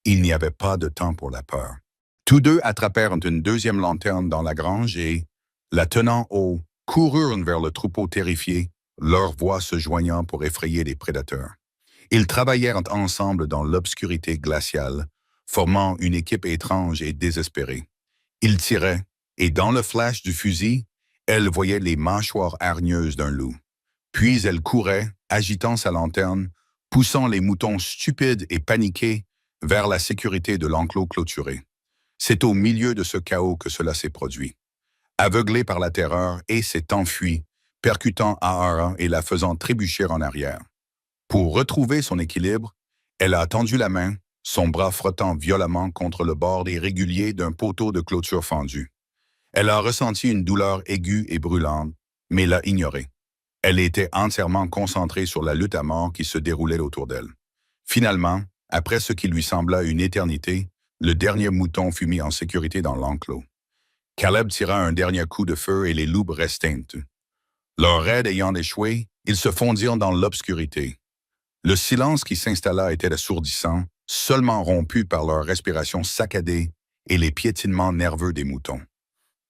Il n'y avait pas de temps pour la peur. Tous deux attrapèrent une deuxième lanterne dans la grange et, la tenant haut, coururent vers le troupeau terrifié, leurs voix se joignant pour effrayer les prédateurs. Ils travaillèrent ensemble dans l'obscurité glaciale, formant une équipe étrange et désespérée. Ils tiraient, et dans le flash du fusil, elle voyait les mâchoires hargneuses d'un loup. Puis elle courait, agitant sa lanterne, poussant les moutons stupides et paniqués vers la sécurité de l'enclos clôturé. C'est au milieu de ce chaos que cela s'est produit. Aveuglé par la terreur, et s'est enfui, percutant Ahara et la faisant trébucher en arrière. Pour retrouver son équilibre, elle a tendu la main, son bras frottant violemment contre le bord irrégulier d'un poteau de clôture fendu. Elle a ressenti une douleur aiguë et brûlante, mais l'a ignorée. Elle était entièrement concentrée sur la lutte à mort qui se déroulait autour d'elle. Finalement, après ce qui lui sembla une éternité, le dernier mouton fut mis en sécurité dans l'enclos. Caleb tira un dernier coup de feu et les loups restèrent. Leur raid ayant échoué, ils se fondirent dans l'obscurité. Le silence qui s'installa était assourdissant, seulement rompu par leur respiration saccadée et les piétinements nerveux des moutons.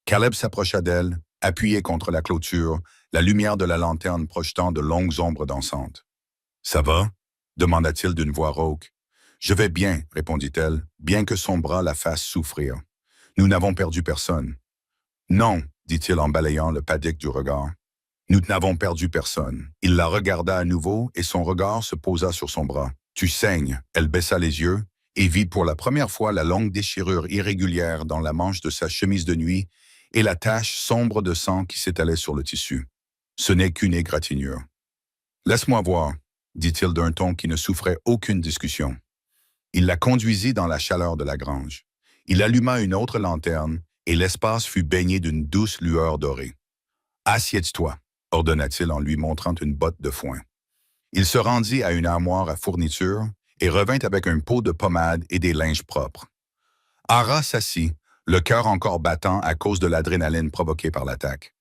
Caleb s'approcha d'elle, appuyé contre la clôture, la lumière de la lanterne projetant de longues ombres dansantes. « Ça va ?» demanda-t-il d'une voix rauque. « Je vais bien, répondit-elle, bien que son bras la fasse souffrir. Nous n'avons perdu personne. »« Non, dit-il en balayant le paddock du regard. Nous n'avons perdu personne. » Il la regarda à nouveau et son regard se posa sur son bras. « Tu saignes. » Elle baissa les yeux et vit pour la première fois la longue déchirure irrégulière dans la manche de sa chemise de nuit et la tache sombre de sang qui s'étalait sur le tissu. Ce n'est qu'une égratignure. « Laisse-moi voir, » dit-il d'un ton qui ne souffrait aucune discussion. Il la conduisit dans la chaleur de la grange. Il alluma une autre lanterne et l'espace fut baigné d'une douce lueur dorée. « Assieds-toi, » ordonna-t-il en lui montrant une botte de foin. Il se rendit à une armoire à fournitures et revint avec un pot de pommade et des linges propres. Ahara s'assit, le cœur encore battant à cause de l'adrénaline provoquée par l'attaque.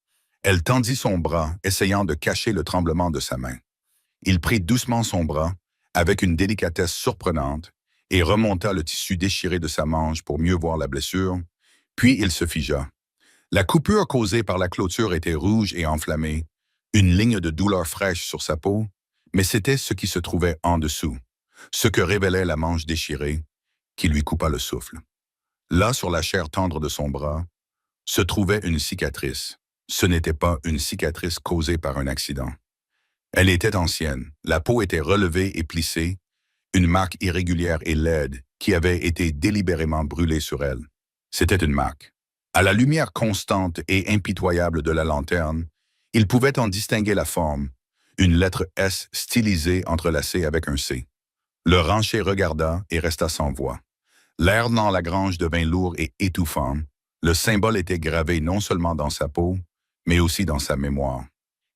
Elle tendit son bras, essayant de cacher le tremblement de sa main. Il prit doucement son bras, avec une délicatesse surprenante, et remonta le tissu déchiré de sa manche pour mieux voir la blessure, puis il se figea. La coupure causée par la clôture était rouge et enflammée, une ligne de douleur fraîche sur sa peau, mais c'était ce qui se trouvait en dessous, ce que révélait la manche déchirée, qui lui coupa le souffle. Là, sur la chair tendre de son bras, se trouvait une cicatrice. Ce n'était pas une cicatrice causée par un accident. Elle était ancienne, la peau était relevée et plissée, une marque irrégulière et laide qui avait été délibérément brûlée sur elle. C'était une marque. À la lumière constante et impitoyable de la lanterne, il pouvait en distinguer la forme, une lettre S stylisée entrelacée avec un C. Le rancher regarda et resta sans voix. L'air dans la grange devint lourd et étouffant. Le symbole était gravé non seulement dans sa peau, mais aussi dans sa mémoire.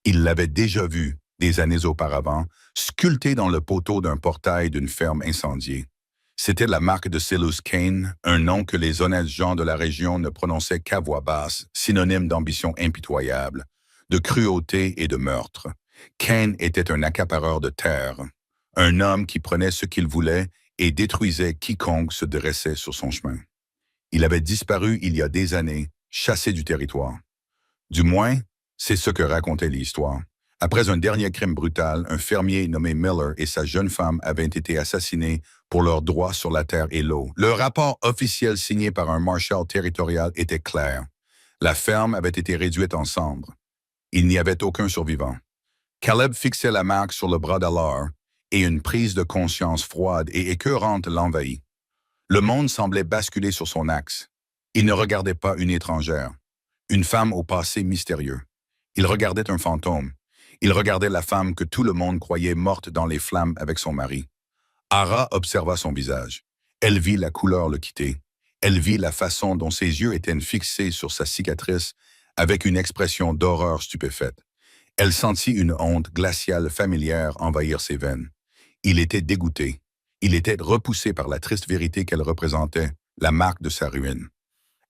Il l'avait déjà vu, des années auparavant, sculpté dans le poteau d'un portail d'une ferme incendiée. C'était la marque de Silas Cain, un nom que les honnêtes gens de la région ne prononçaient qu'à voix basse, synonyme d'ambition impitoyable, de cruauté et de meurtre. Cain était un accapareur de terre, un homme qui prenait ce qu'il voulait et détruisait quiconque se dressait sur son chemin. Il avait disparu il y a des années, chassé du territoire. Du moins, c'est ce que racontait l'histoire. Après un dernier crime brutal, un fermier nommé Miller et sa jeune femme avaient été assassinés pour leurs droits sur la terre et l'eau. Le rapport officiel signé par un marshal territorial était clair. La ferme avait été réduite en cendres. Il n'y avait aucun survivant. Caleb fixait la marque sur le bras d'Allar et une prise de conscience froide et écœurante l'envahit. Le monde semblait basculer sur son axe. Il ne regardait pas une étrangère, une femme au passé mystérieux. Il regardait un fantôme. Il regardait la femme que tout le monde croyait morte dans les flammes avec son mari. Ahara observa son visage. Elle vit la couleur le quitter. Elle vit la façon dont ses yeux étaient fixés sur sa cicatrice avec une expression d'horreur stupéfaite. Elle sentit une honte glaciale familière envahir ses veines. Il était dégoûté. Il était repoussé par la triste vérité qu'elle représentait, la marque de sa ruine.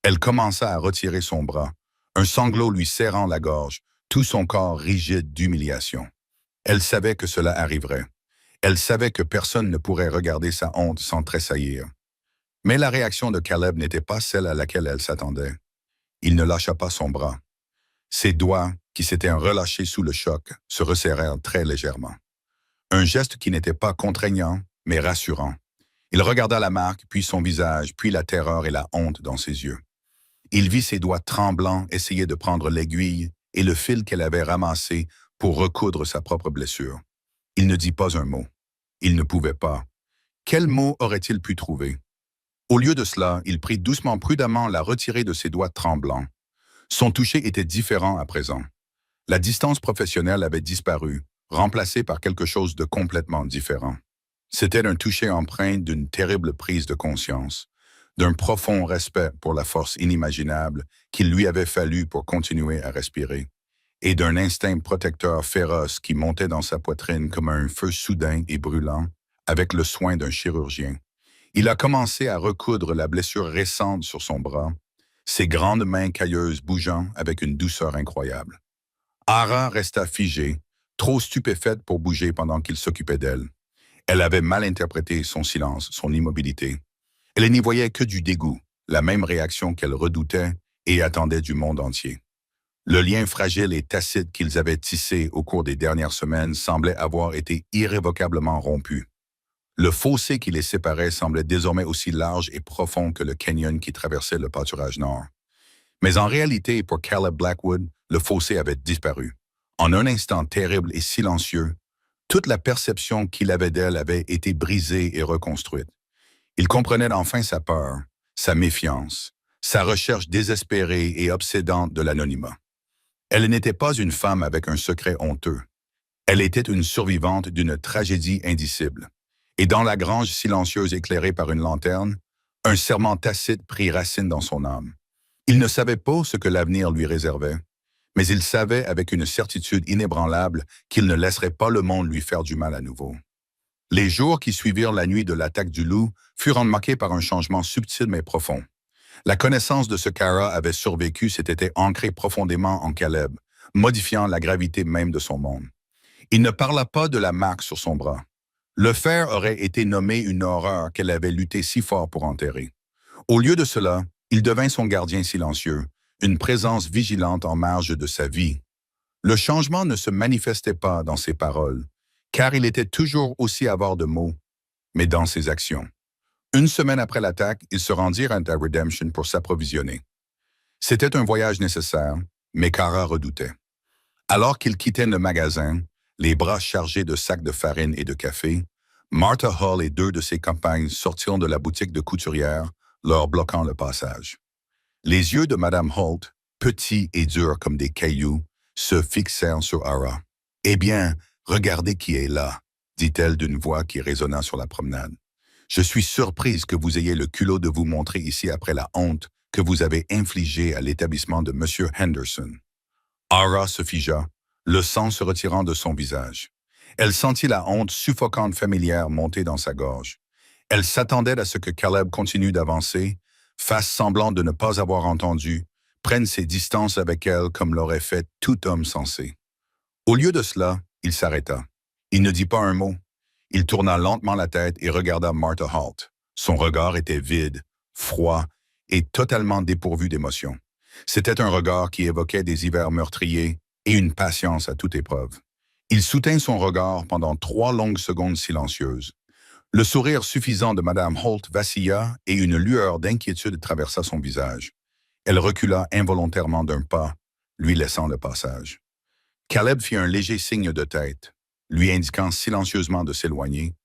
Elle commença à retirer son bras, un sanglot lui serrant la gorge, tout son corps rigide d'humiliation. Elle savait que cela arriverait. Elle savait que personne ne pourrait regarder sa honte sans tressaillir. Mais la réaction de Caleb n'était pas celle à laquelle elle s'attendait. Il ne lâcha pas son bras. Ses doigts, qui s'étaient relâchés sous le choc, se resserrèrent très légèrement. Un geste qui n'était pas contraignant, mais rassurant. Il regarda la marque, puis son visage, puis la terreur et la honte dans ses yeux. Il vit ses doigts tremblants essayer de prendre l'aiguille et le fil qu'elle avait ramassé pour recoudre sa propre blessure. Il ne dit pas un mot. Il ne pouvait pas. Quel mot aurait-il pu trouver? Au lieu de cela, il prit doucement, prudemment la retirer de ses doigts tremblants. Son toucher était différent à présent. La distance professionnelle avait disparu, remplacée par quelque chose de complètement différent. C'était un toucher empreint d'une terrible prise de conscience, d'un profond respect pour la force inimaginable qu'il lui avait fallu pour continuer à respirer, et d'un instinct protecteur féroce qui montait dans sa poitrine comme un feu soudain et brûlant, avec le soin d'un chirurgien. Il a commencé à recoudre la blessure récente sur son bras, ses grandes mains cailleuses bougeant avec une douceur incroyable. Ara resta figée, trop stupéfaite pour bouger pendant qu'il s'occupait d'elle. Elle avait mal interprété son silence, son immobilité. Elle n'y voyait que du dégoût, la même réaction qu'elle redoutait et attendait du monde entier. Le lien fragile et tacite qu'ils avaient tissé au cours des dernières semaines semblait avoir été irrévocablement rompu. Le fossé qui les séparait semblait désormais aussi large et profond que le canyon qui traversait le pâturage nord. Mais en réalité, pour Caleb Blackwood, le fossé avait disparu. En un instant terrible et silencieux, toute la perception qu'il avait d'elle avait été brisée et reconstruite. Il comprenait enfin sa peur, sa méfiance, sa recherche désespérée et obsédante de l'anonymat. Elle n'était pas une femme avec un secret honteux. Elle était une survivante d'une tragédie indicible. Et dans la grange silencieuse éclairée par une lanterne, un serment tacite prit racine dans son âme. Il ne savait pas ce que l'avenir lui réservait, mais il savait avec une certitude inébranlable qu'il ne laisserait pas le monde lui faire du mal à nouveau. Les jours qui suivirent la nuit de l'attaque du loup furent marqués par un changement subtil mais profond. La connaissance de ce qu'Ara avait survécu s'était ancrée profondément en Caleb, modifiant la gravité même de son monde. Il ne parla pas de la marque sur son bras. Le fer aurait été nommé une horreur qu'elle avait lutté si fort pour enterrer. Au lieu de cela, il devint son gardien silencieux, une présence vigilante en marge de sa vie. Le changement ne se manifestait pas dans ses paroles, car il était toujours aussi avare de mots, mais dans ses actions. Une semaine après l'attaque, ils se rendirent à Redemption pour s'approvisionner. C'était un voyage nécessaire, mais Kara redoutait. Alors qu'ils quittaient le magasin, les bras chargés de sacs de farine et de café, Martha Hall et deux de ses compagnes sortirent de la boutique de couturière, leur bloquant le passage. Les yeux de Madame Holt, petits et durs comme des cailloux, se fixèrent sur Ara. « Eh bien, regardez qui est là, » dit-elle d'une voix qui résonna sur la promenade. « Je suis surprise que vous ayez le culot de vous montrer ici après la honte que vous avez infligée à l'établissement de M. Henderson. » Ara se figea, le sang se retirant de son visage. Elle sentit la honte suffocante familière monter dans sa gorge. Elle s'attendait à ce que Caleb continue d'avancer, fasse semblant de ne pas avoir entendu, prenne ses distances avec elle comme l'aurait fait tout homme sensé. Au lieu de cela, il s'arrêta. Il ne dit pas un mot. Il tourna lentement la tête et regarda Martha Holt. Son regard était vide, froid et totalement dépourvu d'émotion. C'était un regard qui évoquait des hivers meurtriers et une patience à toute épreuve. Il soutint son regard pendant 3 longues secondes silencieuses. Le sourire suffisant de Madame Holt vacilla et une lueur d'inquiétude traversa son visage. Elle recula involontairement d'un pas, lui laissant le passage. Caleb fit un léger signe de tête, lui indiquant silencieusement de s'éloigner,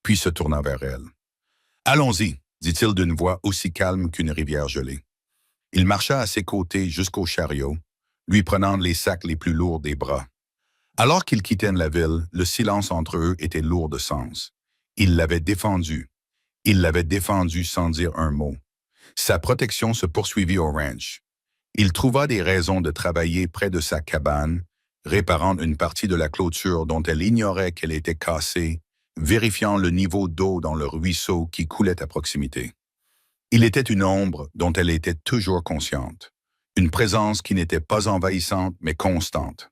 puis se tourna vers elle. « Allons-y, » dit-il d'une voix aussi calme qu'une rivière gelée. Il marcha à ses côtés jusqu'au chariot, lui prenant les sacs les plus lourds des bras. Alors qu'ils quittaient la ville, le silence entre eux était lourd de sens. Il l'avait défendu. Il l'avait défendu sans dire un mot. Sa protection se poursuivit au ranch. Il trouva des raisons de travailler près de sa cabane, réparant une partie de la clôture dont elle ignorait qu'elle était cassée, vérifiant le niveau d'eau dans le ruisseau qui coulait à proximité. Il était une ombre dont elle était toujours consciente, une présence qui n'était pas envahissante mais constante.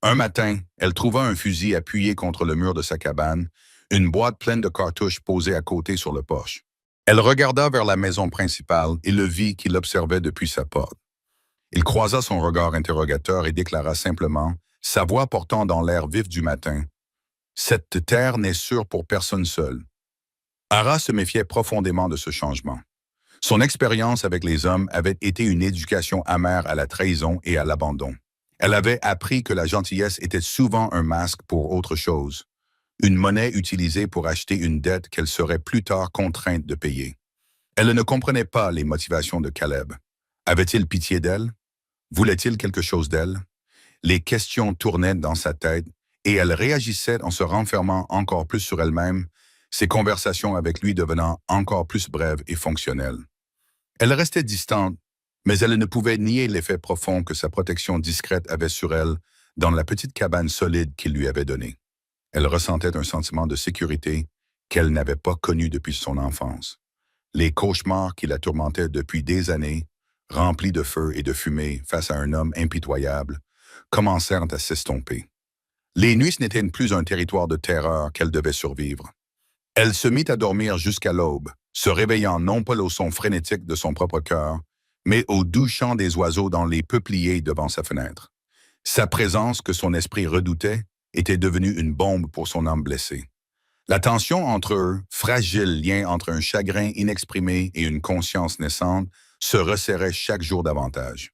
Un matin, elle trouva un fusil appuyé contre le mur de sa cabane, une boîte pleine de cartouches posée à côté sur le porche. Elle regarda vers la maison principale et le vit qui l'observait depuis sa porte. Il croisa son regard interrogateur et déclara simplement, sa voix portant dans l'air vif du matin, « Cette terre n'est sûre pour personne seul. » Ara se méfiait profondément de ce changement. Son expérience avec les hommes avait été une éducation amère à la trahison et à l'abandon. Elle avait appris que la gentillesse était souvent un masque pour autre chose, une monnaie utilisée pour acheter une dette qu'elle serait plus tard contrainte de payer. Elle ne comprenait pas les motivations de Caleb. Avait-il pitié d'elle? Voulait-il quelque chose d'elle? Les questions tournaient dans sa tête et elle réagissait en se renfermant encore plus sur elle-même, ses conversations avec lui devenant encore plus brèves et fonctionnelles. Elle restait distante, mais elle ne pouvait nier l'effet profond que sa protection discrète avait sur elle dans la petite cabane solide qu'il lui avait donnée. Elle ressentait un sentiment de sécurité qu'elle n'avait pas connu depuis son enfance. Les cauchemars qui la tourmentaient depuis des années, remplis de feu et de fumée face à un homme impitoyable, commencèrent à s'estomper. Les nuits n'étaient plus un territoire de terreur qu'elle devait survivre. Elle se mit à dormir jusqu'à l'aube, se réveillant non pas au son frénétique de son propre cœur, mais au doux chant des oiseaux dans les peupliers devant sa fenêtre. Sa présence que son esprit redoutait était devenue une bombe pour son âme blessée. La tension entre eux, fragile lien entre un chagrin inexprimé et une conscience naissante, se resserrait chaque jour davantage.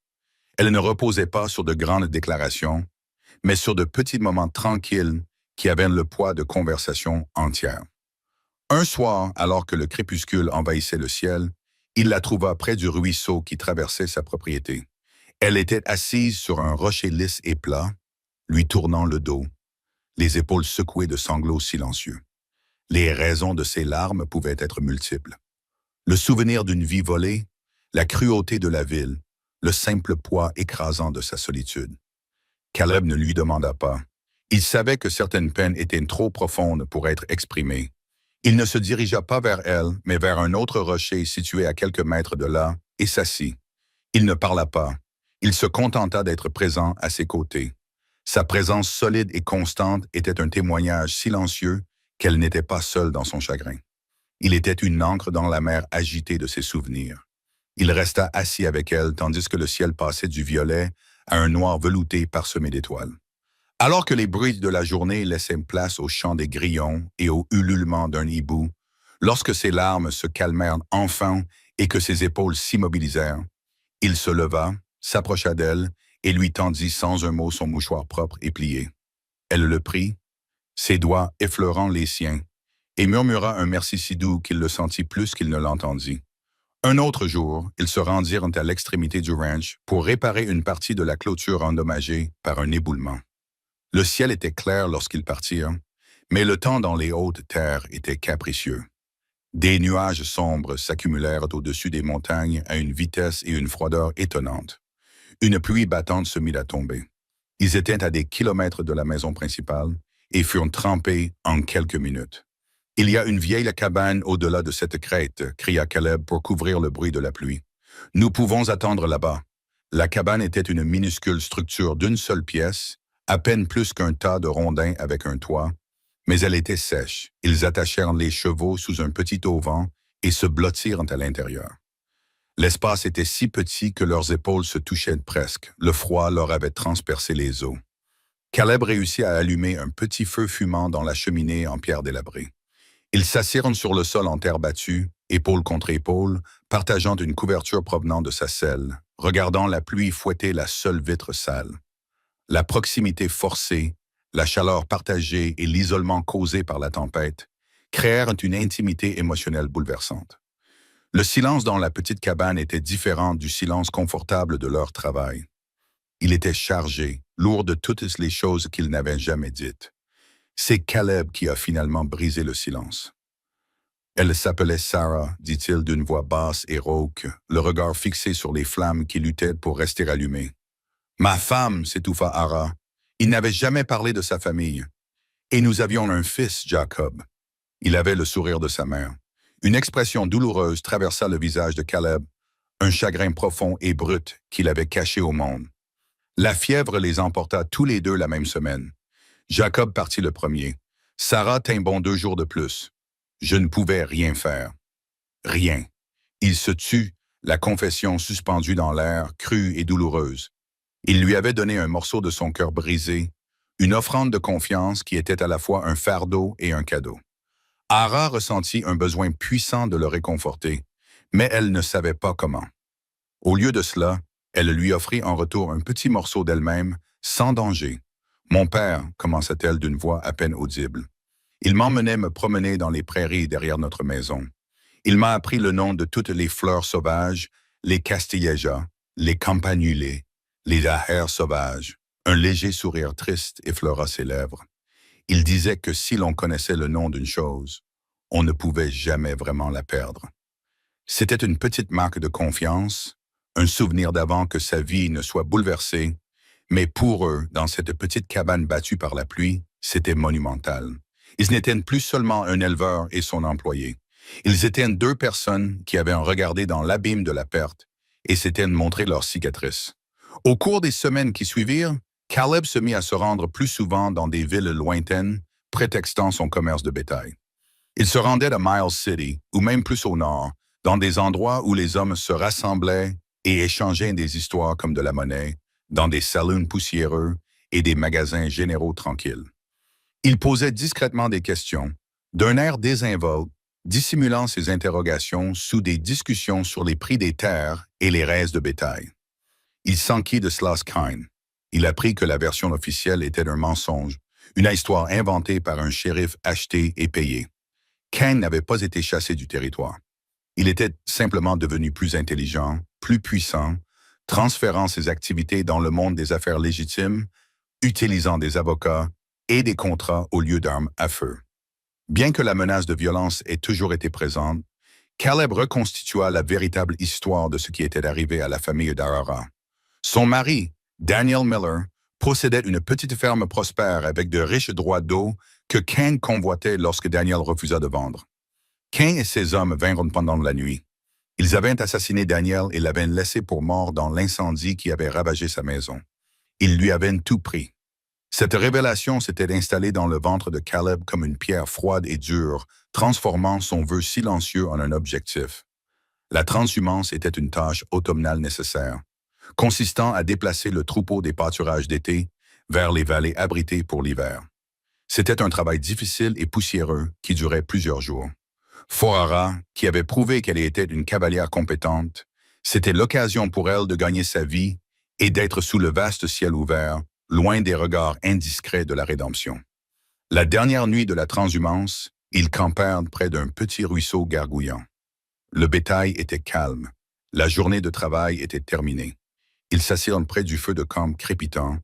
Elle ne reposait pas sur de grandes déclarations, mais sur de petits moments tranquilles qui avaient le poids de conversations entières. Un soir, alors que le crépuscule envahissait le ciel, il la trouva près du ruisseau qui traversait sa propriété. Elle était assise sur un rocher lisse et plat, lui tournant le dos, les épaules secouées de sanglots silencieux. Les raisons de ses larmes pouvaient être multiples. Le souvenir d'une vie volée, la cruauté de la ville, le simple poids écrasant de sa solitude. Caleb ne lui demanda pas. Il savait que certaines peines étaient trop profondes pour être exprimées. Il ne se dirigea pas vers elle, mais vers un autre rocher situé à quelques mètres de là, et s'assit. Il ne parla pas. Il se contenta d'être présent à ses côtés. Sa présence solide et constante était un témoignage silencieux qu'elle n'était pas seule dans son chagrin. Il était une encre dans la mer agitée de ses souvenirs. Il resta assis avec elle tandis que le ciel passait du violet à un noir velouté parsemé d'étoiles. Alors que les bruits de la journée laissaient place au chant des grillons et au ululement d'un hibou, lorsque ses larmes se calmèrent enfin et que ses épaules s'immobilisèrent, il se leva, s'approcha d'elle et lui tendit sans un mot son mouchoir propre et plié. Elle le prit, ses doigts effleurant les siens, et murmura un merci si doux qu'il le sentit plus qu'il ne l'entendit. Un autre jour, ils se rendirent à l'extrémité du ranch pour réparer une partie de la clôture endommagée par un éboulement. Le ciel était clair lorsqu'ils partirent, mais le temps dans les hautes terres était capricieux. Des nuages sombres s'accumulèrent au-dessus des montagnes à une vitesse et une froideur étonnantes. Une pluie battante se mit à tomber. Ils étaient à des kilomètres de la maison principale et furent trempés en quelques minutes. « Il y a une vieille cabane au-delà de cette crête » cria Caleb pour couvrir le bruit de la pluie. « Nous pouvons attendre là-bas. » La cabane était une minuscule structure d'une seule pièce, à peine plus qu'un tas de rondins avec un toit, mais elle était sèche. Ils attachèrent les chevaux sous un petit auvent et se blottirent à l'intérieur. L'espace était si petit que leurs épaules se touchaient presque. Le froid leur avait transpercé les os. Caleb réussit à allumer un petit feu fumant dans la cheminée en pierre délabrée. Ils s'assirent sur le sol en terre battue, épaule contre épaule, partageant une couverture provenant de sa selle, regardant la pluie fouetter la seule vitre sale. La proximité forcée, la chaleur partagée et l'isolement causé par la tempête créèrent une intimité émotionnelle bouleversante. Le silence dans la petite cabane était différent du silence confortable de leur travail. Il était chargé, lourd de toutes les choses qu'ils n'avaient jamais dites. C'est Caleb qui a finalement brisé le silence. Elle s'appelait Sarah, dit-il d'une voix basse et rauque, le regard fixé sur les flammes qui luttaient pour rester allumées. « Ma femme » s'étouffa Ara. Il n'avait jamais parlé de sa famille. Et nous avions un fils, Jacob. Il avait le sourire de sa mère. Une expression douloureuse traversa le visage de Caleb, un chagrin profond et brut qu'il avait caché au monde. La fièvre les emporta tous les deux la même semaine. Jacob partit le premier. Sarah tint bon 2 jours de plus. Je ne pouvais rien faire. Rien. Il se tut, la confession suspendue dans l'air, crue et douloureuse. Il lui avait donné un morceau de son cœur brisé, une offrande de confiance qui était à la fois un fardeau et un cadeau. Ara ressentit un besoin puissant de le réconforter, mais elle ne savait pas comment. Au lieu de cela, elle lui offrit en retour un petit morceau d'elle-même, sans danger. « Mon père », commença-t-elle d'une voix à peine audible. « Il m'emmenait me promener dans les prairies derrière notre maison. Il m'a appris le nom de toutes les fleurs sauvages, les castillejas, les campanulés, les dahers sauvages. » Un léger sourire triste effleura ses lèvres. Il disait que si l'on connaissait le nom d'une chose, on ne pouvait jamais vraiment la perdre. C'était une petite marque de confiance, un souvenir d'avant que sa vie ne soit bouleversée, mais pour eux, dans cette petite cabane battue par la pluie, c'était monumental. Ils n'étaient plus seulement un éleveur et son employé. Ils étaient deux personnes qui avaient regardé dans l'abîme de la perte et s'étaient montré leurs cicatrices. Au cours des semaines qui suivirent, Caleb se mit à se rendre plus souvent dans des villes lointaines, prétextant son commerce de bétail. Il se rendait à Miles City, ou même plus au nord, dans des endroits où les hommes se rassemblaient et échangeaient des histoires comme de la monnaie, dans des saloons poussiéreux et des magasins généraux tranquilles. Il posait discrètement des questions, d'un air désinvolte, dissimulant ses interrogations sous des discussions sur les prix des terres et les restes de bétail. Il s'enquit de Slosskine. Il apprit que la version officielle était un mensonge, une histoire inventée par un shérif acheté et payé. Kane n'avait pas été chassé du territoire. Il était simplement devenu plus intelligent, plus puissant, transférant ses activités dans le monde des affaires légitimes, utilisant des avocats et des contrats au lieu d'armes à feu. Bien que la menace de violence ait toujours été présente, Caleb reconstitua la véritable histoire de ce qui était arrivé à la famille d'Arara. Son mari, Daniel Miller, possédait une petite ferme prospère avec de riches droits d'eau que Kane convoitait lorsque Daniel refusa de vendre. Kane et ses hommes vinrent pendant la nuit. Ils avaient assassiné Daniel et l'avaient laissé pour mort dans l'incendie qui avait ravagé sa maison. Ils lui avaient tout pris. Cette révélation s'était installée dans le ventre de Caleb comme une pierre froide et dure, transformant son vœu silencieux en un objectif. La transhumance était une tâche automnale nécessaire, consistant à déplacer le troupeau des pâturages d'été vers les vallées abritées pour l'hiver. C'était un travail difficile et poussiéreux qui durait plusieurs jours. Forara, qui avait prouvé qu'elle était une cavalière compétente, c'était l'occasion pour elle de gagner sa vie et d'être sous le vaste ciel ouvert, loin des regards indiscrets de la rédemption. La dernière nuit de la transhumance, ils campèrent près d'un petit ruisseau gargouillant. Le bétail était calme. La journée de travail était terminée. Ils s'assirent près du feu de camp crépitant,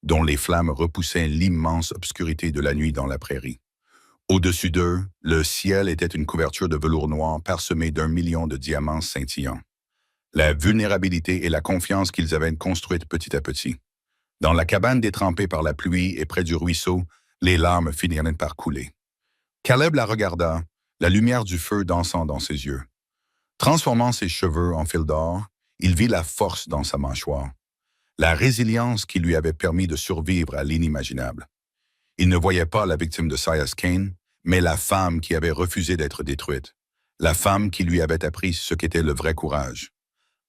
dont les flammes repoussaient l'immense obscurité de la nuit dans la prairie. Au-dessus d'eux, le ciel était une couverture de velours noir parsemée d'1 million de diamants scintillants. La vulnérabilité et la confiance qu'ils avaient construites petit à petit. Dans la cabane détrempée par la pluie et près du ruisseau, les larmes finirent par couler. Caleb la regarda, la lumière du feu dansant dans ses yeux. Transformant ses cheveux en fil d'or, il vit la force dans sa mâchoire, la résilience qui lui avait permis de survivre à l'inimaginable. Il ne voyait pas la victime de Silas Kane, mais la femme qui avait refusé d'être détruite, la femme qui lui avait appris ce qu'était le vrai courage.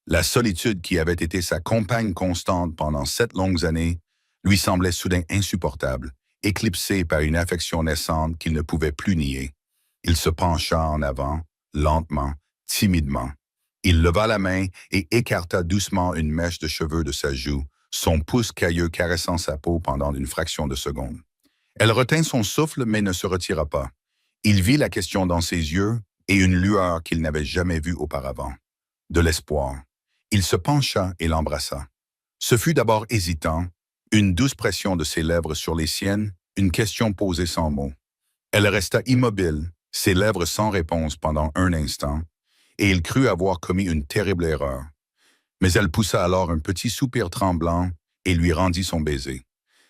La solitude qui avait été sa compagne constante pendant 7 longues années lui semblait soudain insupportable, éclipsée par une affection naissante qu'il ne pouvait plus nier. Il se pencha en avant, lentement, timidement. Il leva la main et écarta doucement une mèche de cheveux de sa joue, son pouce cailleux caressant sa peau pendant une fraction de seconde. Elle retint son souffle mais ne se retira pas. Il vit la question dans ses yeux et une lueur qu'il n'avait jamais vue auparavant. De l'espoir. Il se pencha et l'embrassa. Ce fut d'abord hésitant, une douce pression de ses lèvres sur les siennes, une question posée sans mots. Elle resta immobile, ses lèvres sans réponse pendant un instant, et il crut avoir commis une terrible erreur. Mais elle poussa alors un petit soupir tremblant et lui rendit son baiser.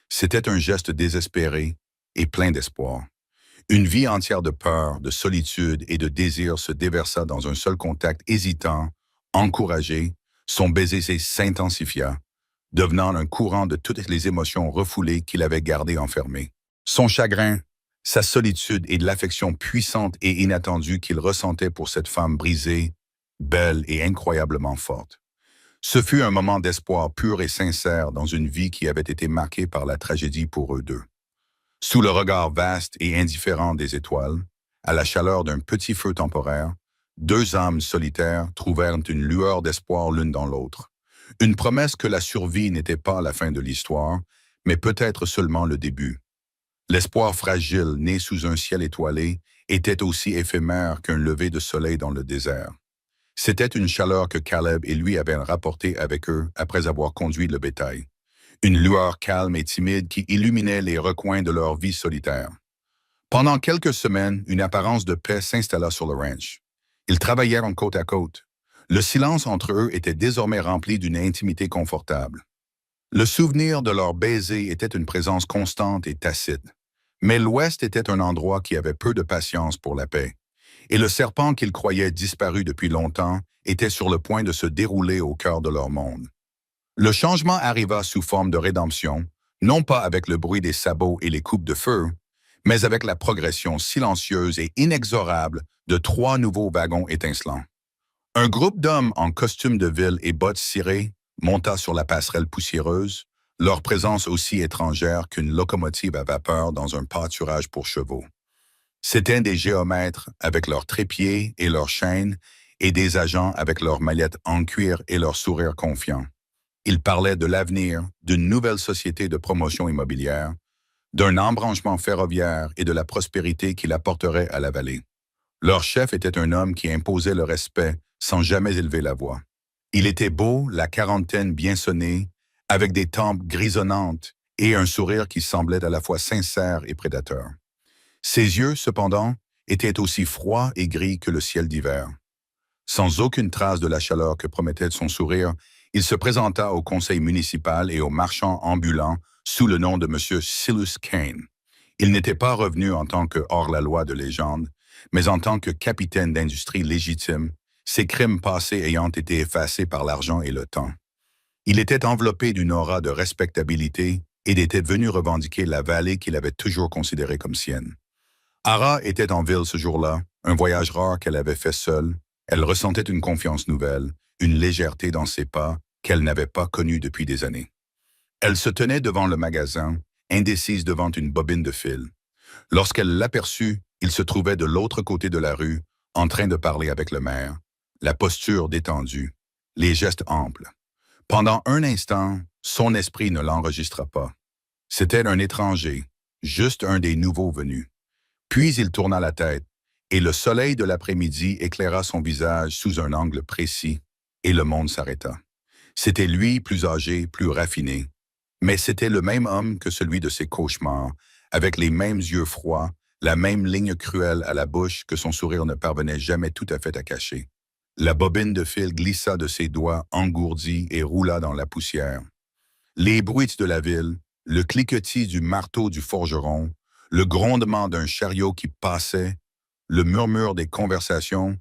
C'était un geste désespéré et plein d'espoir. Une vie entière de peur, de solitude et de désir se déversa dans un seul contact hésitant, encouragé. Son baiser s'intensifia, devenant un courant de toutes les émotions refoulées qu'il avait gardées enfermées. Son chagrin, sa solitude et de l'affection puissante et inattendue qu'il ressentait pour cette femme brisée, belle et incroyablement forte. Ce fut un moment d'espoir pur et sincère dans une vie qui avait été marquée par la tragédie pour eux deux. Sous le regard vaste et indifférent des étoiles, à la chaleur d'un petit feu temporaire, deux âmes solitaires trouvèrent une lueur d'espoir l'une dans l'autre. Une promesse que la survie n'était pas la fin de l'histoire, mais peut-être seulement le début. L'espoir fragile, né sous un ciel étoilé, était aussi éphémère qu'un lever de soleil dans le désert. C'était une chaleur que Caleb et lui avaient rapportée avec eux après avoir conduit le bétail. Une lueur calme et timide qui illuminait les recoins de leur vie solitaire. Pendant quelques semaines, une apparence de paix s'installa sur le ranch. Ils travaillèrent en côte à côte. Le silence entre eux était désormais rempli d'une intimité confortable. Le souvenir de leur baiser était une présence constante et tacite. Mais l'Ouest était un endroit qui avait peu de patience pour la paix. Et le serpent qu'ils croyaient disparu depuis longtemps était sur le point de se dérouler au cœur de leur monde. Le changement arriva sous forme de rédemption, non pas avec le bruit des sabots et les coupes de feu, mais avec la progression silencieuse et inexorable de trois nouveaux wagons étincelants. Un groupe d'hommes en costume de ville et bottes cirées monta sur la passerelle poussiéreuse, leur présence aussi étrangère qu'une locomotive à vapeur dans un pâturage pour chevaux. C'étaient des géomètres avec leurs trépieds et leurs chaînes et des agents avec leurs mallettes en cuir et leurs sourires confiants. Ils parlaient de l'avenir, d'une nouvelle société de promotion immobilière, d'un embranchement ferroviaire et de la prospérité qu'il apporterait à la vallée. Leur chef était un homme qui imposait le respect sans jamais élever la voix. Il était beau, la quarantaine bien sonnée, avec des tempes grisonnantes et un sourire qui semblait à la fois sincère et prédateur. Ses yeux, cependant, étaient aussi froids et gris que le ciel d'hiver. Sans aucune trace de la chaleur que promettait son sourire, il se présenta au conseil municipal et aux marchands ambulants sous le nom de M. Silas Kane. Il n'était pas revenu en tant que hors-la-loi de légende, mais en tant que capitaine d'industrie légitime, ses crimes passés ayant été effacés par l'argent et le temps. Il était enveloppé d'une aura de respectabilité et était venu revendiquer la vallée qu'il avait toujours considérée comme sienne. Ara était en ville ce jour-là, un voyage rare qu'elle avait fait seule. Elle ressentait une confiance nouvelle, une légèreté dans ses pas qu'elle n'avait pas connue depuis des années. Elle se tenait devant le magasin, indécise devant une bobine de fil. Lorsqu'elle l'aperçut, il se trouvait de l'autre côté de la rue, en train de parler avec le maire, la posture détendue, les gestes amples. Pendant un instant, son esprit ne l'enregistra pas. C'était un étranger, juste un des nouveaux venus. Puis il tourna la tête, et le soleil de l'après-midi éclaira son visage sous un angle précis, et le monde s'arrêta. C'était lui, plus âgé, plus raffiné, mais c'était le même homme que celui de ses cauchemars, avec les mêmes yeux froids, la même ligne cruelle à la bouche que son sourire ne parvenait jamais tout à fait à cacher. La bobine de fil glissa de ses doigts engourdis et roula dans la poussière. Les bruits de la ville, le cliquetis du marteau du forgeron, le grondement d'un chariot qui passait, le murmure des conversations,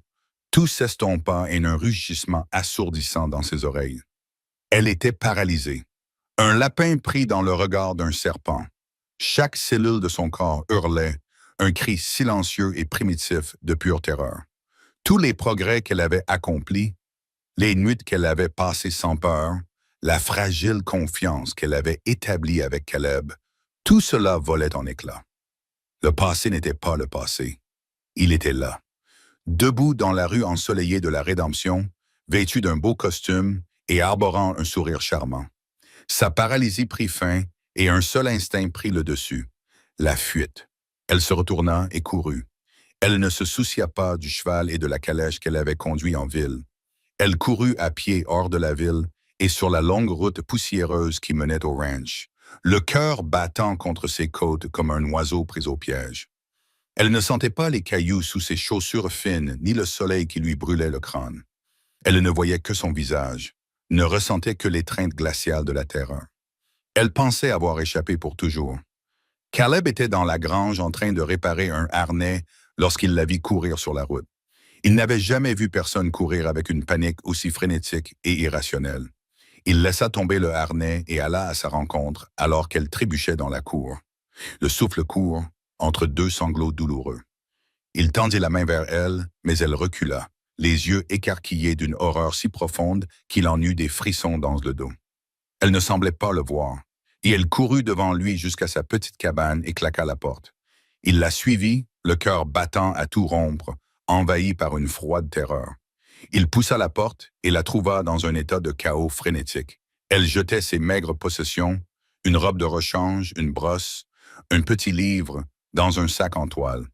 tout s'estompa en un rugissement assourdissant dans ses oreilles. Elle était paralysée. Un lapin pris dans le regard d'un serpent. Chaque cellule de son corps hurlait, un cri silencieux et primitif de pure terreur. Tous les progrès qu'elle avait accomplis, les nuits qu'elle avait passées sans peur, la fragile confiance qu'elle avait établie avec Caleb, tout cela volait en éclats. Le passé n'était pas le passé. Il était là, debout dans la rue ensoleillée de la Rédemption, vêtu d'un beau costume et arborant un sourire charmant. Sa paralysie prit fin et un seul instinct prit le dessus, la fuite. Elle se retourna et courut. Elle ne se soucia pas du cheval et de la calèche qu'elle avait conduit en ville. Elle courut à pied hors de la ville et sur la longue route poussiéreuse qui menait au ranch, le cœur battant contre ses côtes comme un oiseau pris au piège. Elle ne sentait pas les cailloux sous ses chaussures fines ni le soleil qui lui brûlait le crâne. Elle ne voyait que son visage, ne ressentait que l'étreinte glaciale de la terreur. Elle pensait avoir échappé pour toujours. Caleb était dans la grange en train de réparer un harnais lorsqu'il la vit courir sur la route. Il n'avait jamais vu personne courir avec une panique aussi frénétique et irrationnelle. Il laissa tomber le harnais et alla à sa rencontre alors qu'elle trébuchait dans la cour. Le souffle court, entre deux sanglots douloureux. Il tendit la main vers elle, mais elle recula, les yeux écarquillés d'une horreur si profonde qu'il en eut des frissons dans le dos. Elle ne semblait pas le voir, et elle courut devant lui jusqu'à sa petite cabane et claqua la porte. Il la suivit, le cœur battant à tout rompre, envahi par une froide terreur. Il poussa la porte et la trouva dans un état de chaos frénétique. Elle jetait ses maigres possessions, une robe de rechange, une brosse, un petit livre, dans un sac en toile.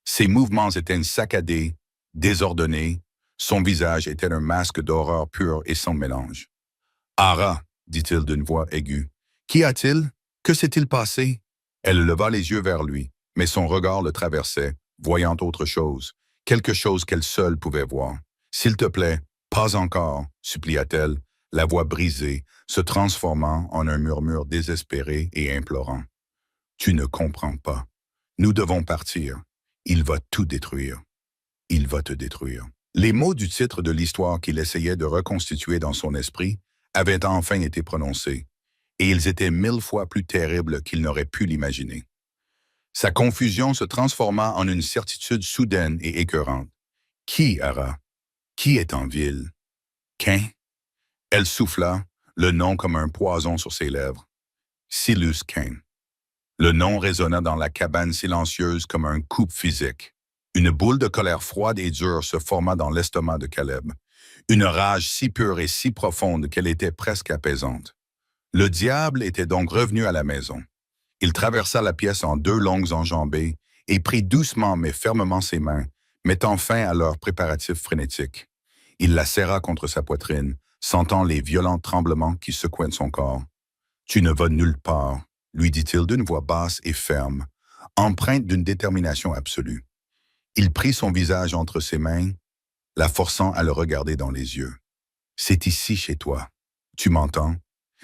Ses mouvements étaient saccadés, désordonnés, son visage était un masque d'horreur pure et sans mélange. « Ara !» dit-il d'une voix aiguë. « Qu'y a-t-il? Que s'est-il passé? » Elle leva les yeux vers lui, mais son regard le traversait, voyant autre chose, quelque chose qu'elle seule pouvait voir. « S'il te plaît, pas encore, » supplia-t-elle, la voix brisée, se transformant en un murmure désespéré et implorant. « Tu ne comprends pas. Nous devons partir. Il va tout détruire. Il va te détruire. » Les mots du titre de l'histoire qu'il essayait de reconstituer dans son esprit avaient enfin été prononcés, et ils étaient 1000 fois plus terribles qu'il n'aurait pu l'imaginer. Sa confusion se transforma en une certitude soudaine et écœurante. Qui, Ara? Qui est en ville? Cain? Elle souffla, le nom comme un poison sur ses lèvres. Silas Cain. Le nom résonna dans la cabane silencieuse comme un coup physique. Une boule de colère froide et dure se forma dans l'estomac de Caleb. Une rage si pure et si profonde qu'elle était presque apaisante. Le diable était donc revenu à la maison. Il traversa la pièce en 2 longues enjambées et prit doucement mais fermement ses mains, mettant fin à leurs préparatifs frénétiques. Il la serra contre sa poitrine, sentant les violents tremblements qui secouaient son corps. « Tu ne vas nulle part », lui dit-il d'une voix basse et ferme, empreinte d'une détermination absolue. Il prit son visage entre ses mains, la forçant à le regarder dans les yeux. « C'est ici chez toi. Tu m'entends?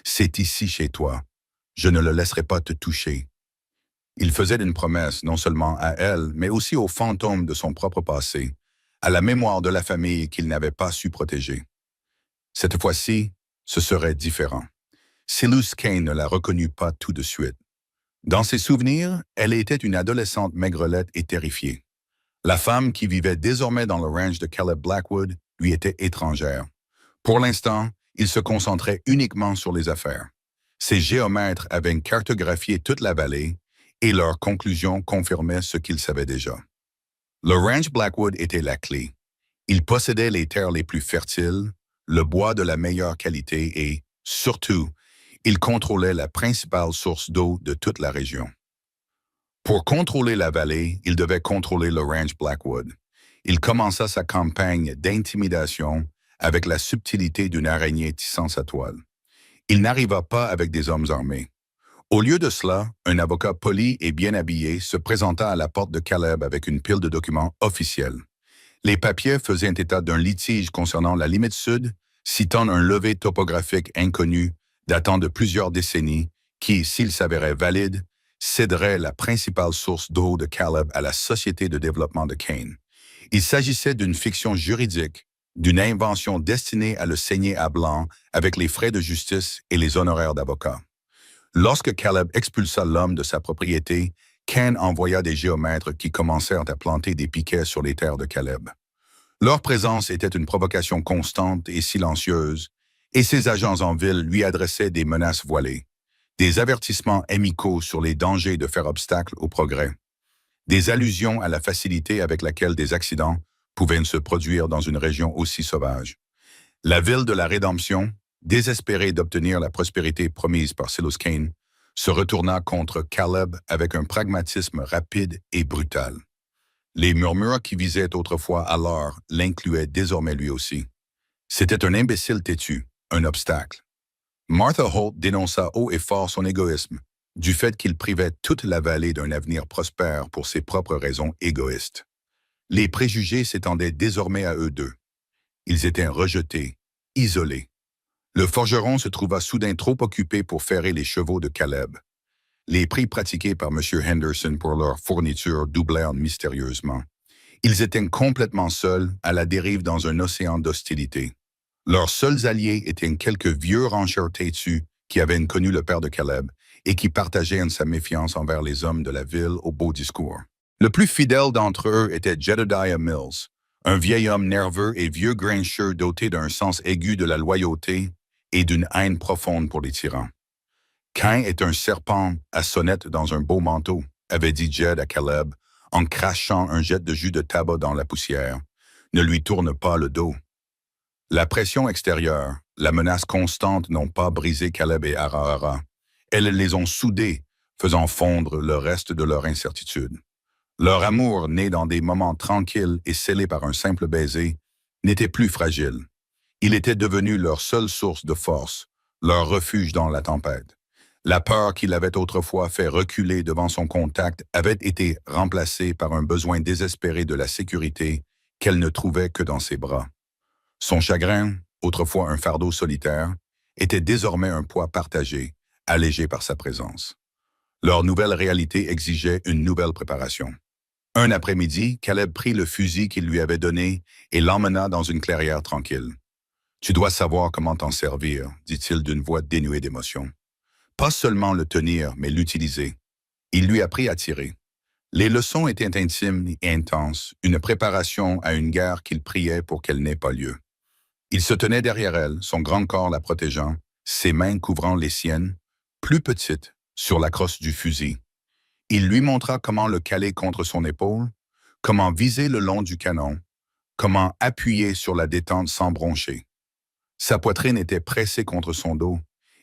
C'est ici chez toi. Je ne le laisserai pas te toucher. » Il faisait une promesse non seulement à elle, mais aussi aux fantômes de son propre passé, à la mémoire de la famille qu'il n'avait pas su protéger. Cette fois-ci, ce serait différent. Silas Cain ne la reconnut pas tout de suite. Dans ses souvenirs, elle était une adolescente maigrelette et terrifiée. La femme qui vivait désormais dans le ranch de Caleb Blackwood lui était étrangère. Pour l'instant, il se concentrait uniquement sur les affaires. Ses géomètres avaient cartographié toute la vallée et leurs conclusions confirmaient ce qu'il savait déjà. Le ranch Blackwood était la clé. Il possédait les terres les plus fertiles, le bois de la meilleure qualité et, surtout, il contrôlait la principale source d'eau de toute la région. Pour contrôler la vallée, il devait contrôler le ranch Blackwood. Il commença sa campagne d'intimidation avec la subtilité d'une araignée tissant sa toile. Il n'arriva pas avec des hommes armés. Au lieu de cela, un avocat poli et bien habillé se présenta à la porte de Caleb avec une pile de documents officiels. Les papiers faisaient état d'un litige concernant la limite sud, citant un levé topographique inconnu datant de plusieurs décennies qui, s'il s'avérait valide, céderait la principale source d'eau de Caleb à la Société de développement de Cain. Il s'agissait d'une fiction juridique, d'une invention destinée à le saigner à blanc avec les frais de justice et les honoraires d'avocat. Lorsque Caleb expulsa l'homme de sa propriété, Cain envoya des géomètres qui commencèrent à planter des piquets sur les terres de Caleb. Leur présence était une provocation constante et silencieuse, et ses agents en ville lui adressaient des menaces voilées, des avertissements amicaux sur les dangers de faire obstacle au progrès, des allusions à la facilité avec laquelle des accidents pouvaient se produire dans une région aussi sauvage. La ville de la Rédemption, désespérée d'obtenir la prospérité promise par Silas Cain, se retourna contre Caleb avec un pragmatisme rapide et brutal. Les murmures qui visaient autrefois alors l'incluaient désormais lui aussi. C'était un imbécile têtu, un obstacle. Martha Holt dénonça haut et fort son égoïsme, du fait qu'il privait toute la vallée d'un avenir prospère pour ses propres raisons égoïstes. Les préjugés s'étendaient désormais à eux deux. Ils étaient rejetés, isolés. Le forgeron se trouva soudain trop occupé pour ferrer les chevaux de Caleb. Les prix pratiqués par M. Henderson pour leur fourniture doublèrent mystérieusement. Ils étaient complètement seuls, à la dérive dans un océan d'hostilité. Leurs seuls alliés étaient quelques vieux rancheurs têtus qui avaient connu le père de Caleb et qui partageait sa méfiance envers les hommes de la ville aux beaux discours. Le plus fidèle d'entre eux était Jedediah Mills, un vieil homme nerveux et vieux grincheux doté d'un sens aigu de la loyauté et d'une haine profonde pour les tyrans. Cain est un serpent à sonnette dans un beau manteau, avait dit Jed à Caleb, en crachant un jet de jus de tabac dans la poussière. Ne lui tourne pas le dos. La pression extérieure, la menace constante n'ont pas brisé Caleb et Arahara. Elles les ont soudés, faisant fondre le reste de leur incertitude. Leur amour, né dans des moments tranquilles et scellé par un simple baiser, n'était plus fragile. Il était devenu leur seule source de force, leur refuge dans la tempête. La peur qui l'avait autrefois fait reculer devant son contact avait été remplacée par un besoin désespéré de la sécurité qu'elle ne trouvait que dans ses bras. Son chagrin, autrefois un fardeau solitaire, était désormais un poids partagé, allégé par sa présence. Leur nouvelle réalité exigeait une nouvelle préparation. Un après-midi, Caleb prit le fusil qu'il lui avait donné et l'emmena dans une clairière tranquille. « Tu dois savoir comment t'en servir, » dit-il d'une voix dénuée d'émotion. Pas seulement le tenir, mais l'utiliser. Il lui apprit à tirer. Les leçons étaient intimes et intenses, une préparation à une guerre qu'il priait pour qu'elle n'ait pas lieu. Il se tenait derrière elle, son grand corps la protégeant, ses mains couvrant les siennes, plus petites, sur la crosse du fusil. Il lui montra comment le caler contre son épaule, comment viser le long du canon, comment appuyer sur la détente sans broncher. Sa poitrine était pressée contre son dos,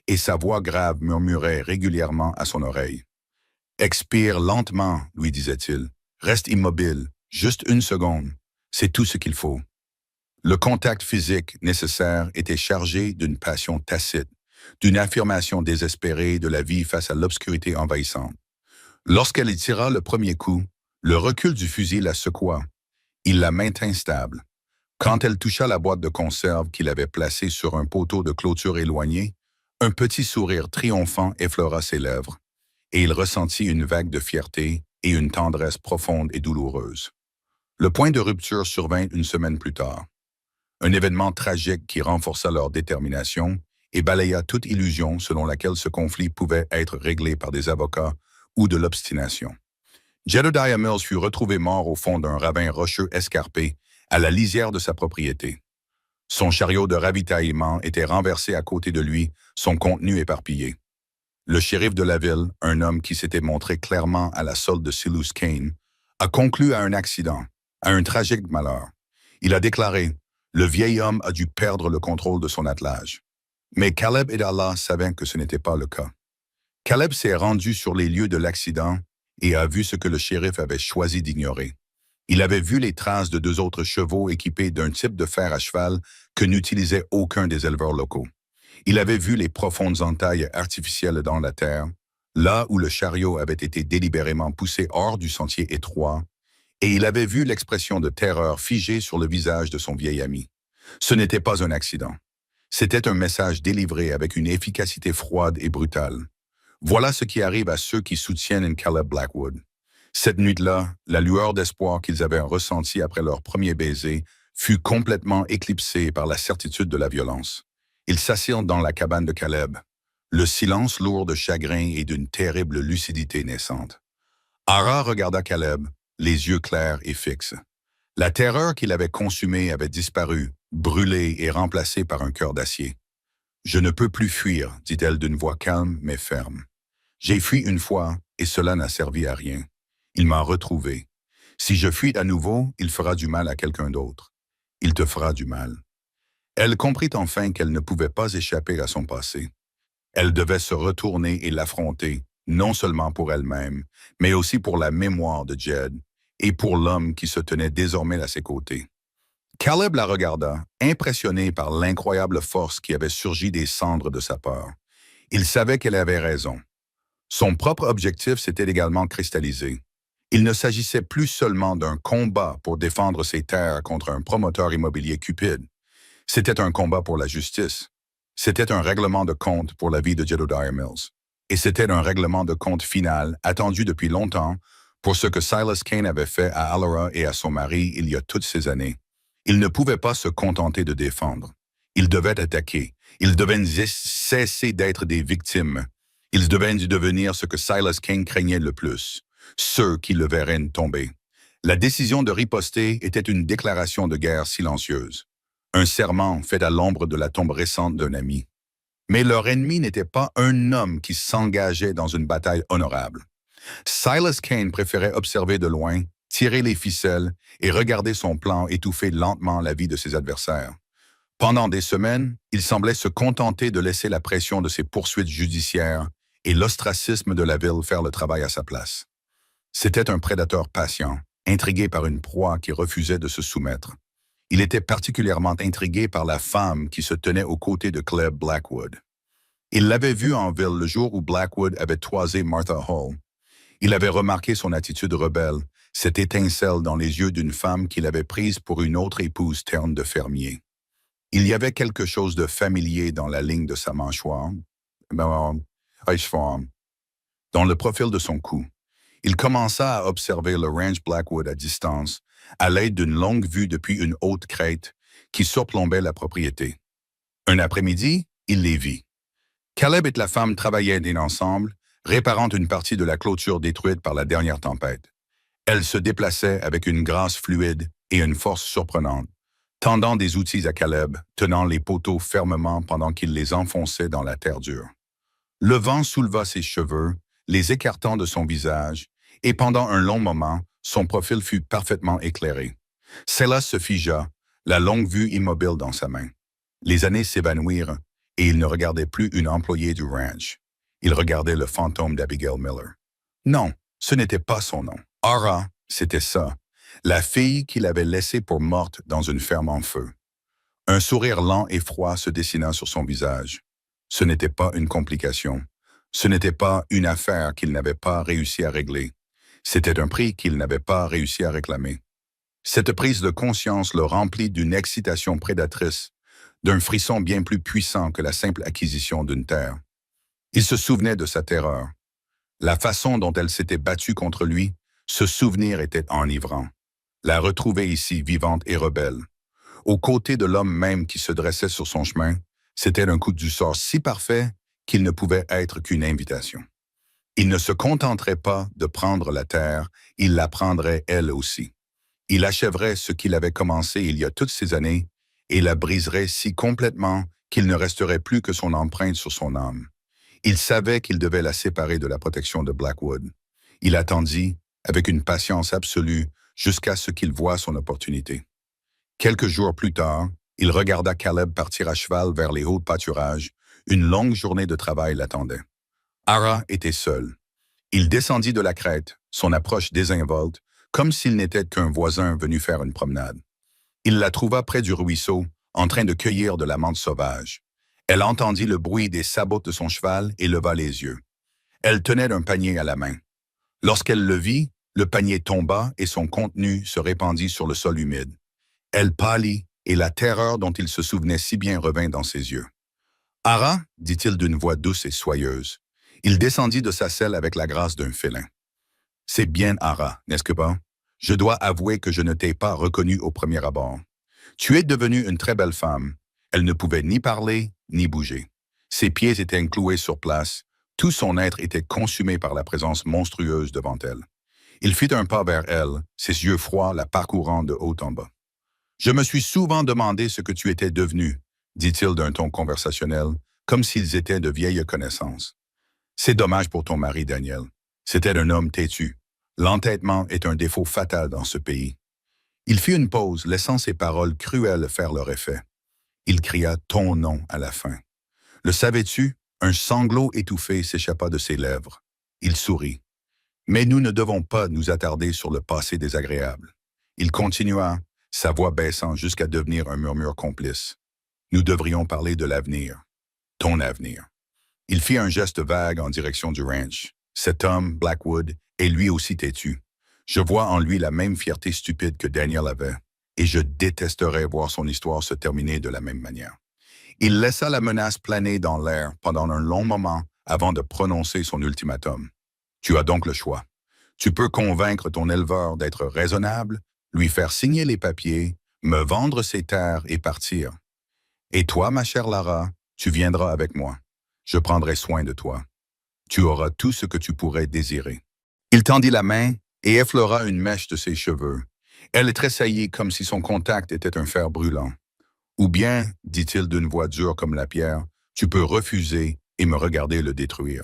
et sa voix grave murmurait régulièrement à son oreille. « Expire lentement, lui disait-il. Reste immobile, juste une seconde. C'est tout ce qu'il faut. » Le contact physique nécessaire était chargé d'une passion tacite, d'une affirmation désespérée de la vie face à l'obscurité envahissante. Lorsqu'elle tira le premier coup, le recul du fusil la secoua. Il la maintint stable. Quand elle toucha la boîte de conserve qu'il avait placée sur un poteau de clôture éloigné, un petit sourire triomphant effleura ses lèvres, et il ressentit une vague de fierté et une tendresse profonde et douloureuse. Le point de rupture survint une semaine plus tard. Un événement tragique qui renforça leur détermination et balaya toute illusion selon laquelle ce conflit pouvait être réglé par des avocats ou de l'obstination. Jedediah Mills fut retrouvé mort au fond d'un ravin rocheux escarpé à la lisière de sa propriété. Son chariot de ravitaillement était renversé à côté de lui, son contenu éparpillé. Le shérif de la ville, un homme qui s'était montré clairement à la solde de Silas Cain, a conclu à un accident, à un tragique malheur. Il a déclaré « Le vieil homme a dû perdre le contrôle de son attelage. » Mais Caleb et Allah savaient que ce n'était pas le cas. Caleb s'est rendu sur les lieux de l'accident et a vu ce que le shérif avait choisi d'ignorer. Il avait vu les traces de 2 autres chevaux équipés d'un type de fer à cheval que n'utilisait aucun des éleveurs locaux. Il avait vu les profondes entailles artificielles dans la terre, là où le chariot avait été délibérément poussé hors du sentier étroit, et il avait vu l'expression de terreur figée sur le visage de son vieil ami. Ce n'était pas un accident. C'était un message délivré avec une efficacité froide et brutale. Voilà ce qui arrive à ceux qui soutiennent Caleb Blackwood. Cette nuit-là, la lueur d'espoir qu'ils avaient ressentie après leur premier baiser fut complètement éclipsée par la certitude de la violence. Ils s'assirent dans la cabane de Caleb, le silence lourd de chagrin et d'une terrible lucidité naissante. Ara regarda Caleb, les yeux clairs et fixes. La terreur qu'il avait consumée avait disparu, brûlée et remplacée par un cœur d'acier. « Je ne peux plus fuir, dit-elle d'une voix calme mais ferme. J'ai fui une fois et cela n'a servi à rien. Il m'a retrouvé. Si je fuis à nouveau, il fera du mal à quelqu'un d'autre. Il te fera du mal. » Elle comprit enfin qu'elle ne pouvait pas échapper à son passé. Elle devait se retourner et l'affronter, non seulement pour elle-même, mais aussi pour la mémoire de Jed et pour l'homme qui se tenait désormais à ses côtés. Caleb la regarda, impressionné par l'incroyable force qui avait surgi des cendres de sa peur. Il savait qu'elle avait raison. Son propre objectif s'était également cristallisé. Il ne s'agissait plus seulement d'un combat pour défendre ses terres contre un promoteur immobilier cupide. C'était un combat pour la justice. C'était un règlement de compte pour la vie de Jedediah Mills. Et c'était un règlement de compte final attendu depuis longtemps pour ce que Silas Cain avait fait à Alara et à son mari il y a toutes ces années. Il ne pouvait pas se contenter de défendre. Il devait attaquer. Il devait cesser d'être des victimes. Ils devaient devenir ce que Silas King craignait le plus, ceux qui le verraient tomber. La décision de riposter était une déclaration de guerre silencieuse, un serment fait à l'ombre de la tombe récente d'un ami. Mais leur ennemi n'était pas un homme qui s'engageait dans une bataille honorable. Silas Kane préférait observer de loin, tirer les ficelles et regarder son plan étouffer lentement la vie de ses adversaires. Pendant des semaines, il semblait se contenter de laisser la pression de ses poursuites judiciaires et l'ostracisme de la ville faire le travail à sa place. C'était un prédateur patient, intrigué par une proie qui refusait de se soumettre. Il était particulièrement intrigué par la femme qui se tenait aux côtés de Caleb Blackwood. Il l'avait vue en ville le jour où Blackwood avait toisé Martha Hall. Il avait remarqué son attitude rebelle, cette étincelle dans les yeux d'une femme qu'il avait prise pour une autre épouse terne de fermier. Il y avait quelque chose de familier dans la ligne de sa mâchoire, dans le profil de son cou. Il commença à observer le ranch Blackwood à distance, à l'aide d'une longue vue depuis une haute crête qui surplombait la propriété. Un après-midi, il les vit. Caleb et la femme travaillaient ensemble, réparant une partie de la clôture détruite par la dernière tempête. Elle se déplaçait avec une grâce fluide et une force surprenante, tendant des outils à Caleb, tenant les poteaux fermement pendant qu'il les enfonçait dans la terre dure. Le vent souleva ses cheveux, les écartant de son visage, et pendant un long moment, son profil fut parfaitement éclairé. Silas se figea, la longue vue immobile dans sa main. Les années s'évanouirent, et il ne regardait plus une employée du ranch. Il regardait le fantôme d'Abigail Miller. Non, ce n'était pas son nom. Ara, c'était ça, la fille qu'il avait laissée pour morte dans une ferme en feu. Un sourire lent et froid se dessina sur son visage. Ce n'était pas une complication. Ce n'était pas une affaire qu'il n'avait pas réussi à régler. C'était un prix qu'il n'avait pas réussi à réclamer. Cette prise de conscience le remplit d'une excitation prédatrice, d'un frisson bien plus puissant que la simple acquisition d'une terre. Il se souvenait de sa terreur. La façon dont elle s'était battue contre lui, ce souvenir était enivrant. La retrouver ici, vivante et rebelle, aux côtés de l'homme même qui se dressait sur son chemin, c'était un coup du sort si parfait qu'il ne pouvait être qu'une invitation. Il ne se contenterait pas de prendre la terre, il la prendrait elle aussi. Il achèverait ce qu'il avait commencé il y a toutes ces années et la briserait si complètement qu'il ne resterait plus que son empreinte sur son âme. Il savait qu'il devait la séparer de la protection de Blackwood. Il attendit, avec une patience absolue, jusqu'à ce qu'il voie son opportunité. Quelques jours plus tard, il regarda Caleb partir à cheval vers les hauts pâturages. Une longue journée de travail l'attendait. Ara était seul. Il descendit de la crête, son approche désinvolte, comme s'il n'était qu'un voisin venu faire une promenade. Il la trouva près du ruisseau, en train de cueillir de la menthe sauvage. Elle entendit le bruit des sabots de son cheval et leva les yeux. Elle tenait un panier à la main. Lorsqu'elle le vit, le panier tomba et son contenu se répandit sur le sol humide. Elle pâlit et la terreur dont il se souvenait si bien revint dans ses yeux. « Ara » dit-il d'une voix douce et soyeuse. Il descendit de sa selle avec la grâce d'un félin. « C'est bien Ara, n'est-ce que pas? Je dois avouer que je ne t'ai pas reconnue au premier abord. Tu es devenue une très belle femme. Elle ne pouvait ni parler, ni bouger. Ses pieds étaient cloués sur place. Tout son être était consumé par la présence monstrueuse devant elle. Il fit un pas vers elle, ses yeux froids la parcourant de haut en bas. « Je me suis souvent demandé ce que tu étais devenue, dit-il d'un ton conversationnel, comme s'ils étaient de vieilles connaissances. C'est dommage pour ton mari, Daniel. C'était un homme têtu. L'entêtement est un défaut fatal dans ce pays. Il fit une pause, laissant ses paroles cruelles faire leur effet. Il cria « ton nom » à la fin. Le savais-tu? Un sanglot étouffé s'échappa de ses lèvres. Il sourit. Mais nous ne devons pas nous attarder sur le passé désagréable. Il continua, sa voix baissant jusqu'à devenir un murmure complice. Nous devrions parler de l'avenir. Ton avenir. Il fit un geste vague en direction du ranch. Cet homme, Blackwood, est lui aussi têtu. Je vois en lui la même fierté stupide que Daniel avait, et je détesterais voir son histoire se terminer de la même manière. Il laissa la menace planer dans l'air pendant un long moment avant de prononcer son ultimatum. Tu as donc le choix. Tu peux convaincre ton éleveur d'être raisonnable, lui faire signer les papiers, me vendre ses terres et partir. Et toi, ma chère Lara, tu viendras avec moi. Je prendrai soin de toi. Tu auras tout ce que tu pourrais désirer. Il tendit la main et effleura une mèche de ses cheveux. Elle tressaillit comme si son contact était un fer brûlant. Ou bien, dit-il d'une voix dure comme la pierre, tu peux refuser et me regarder le détruire.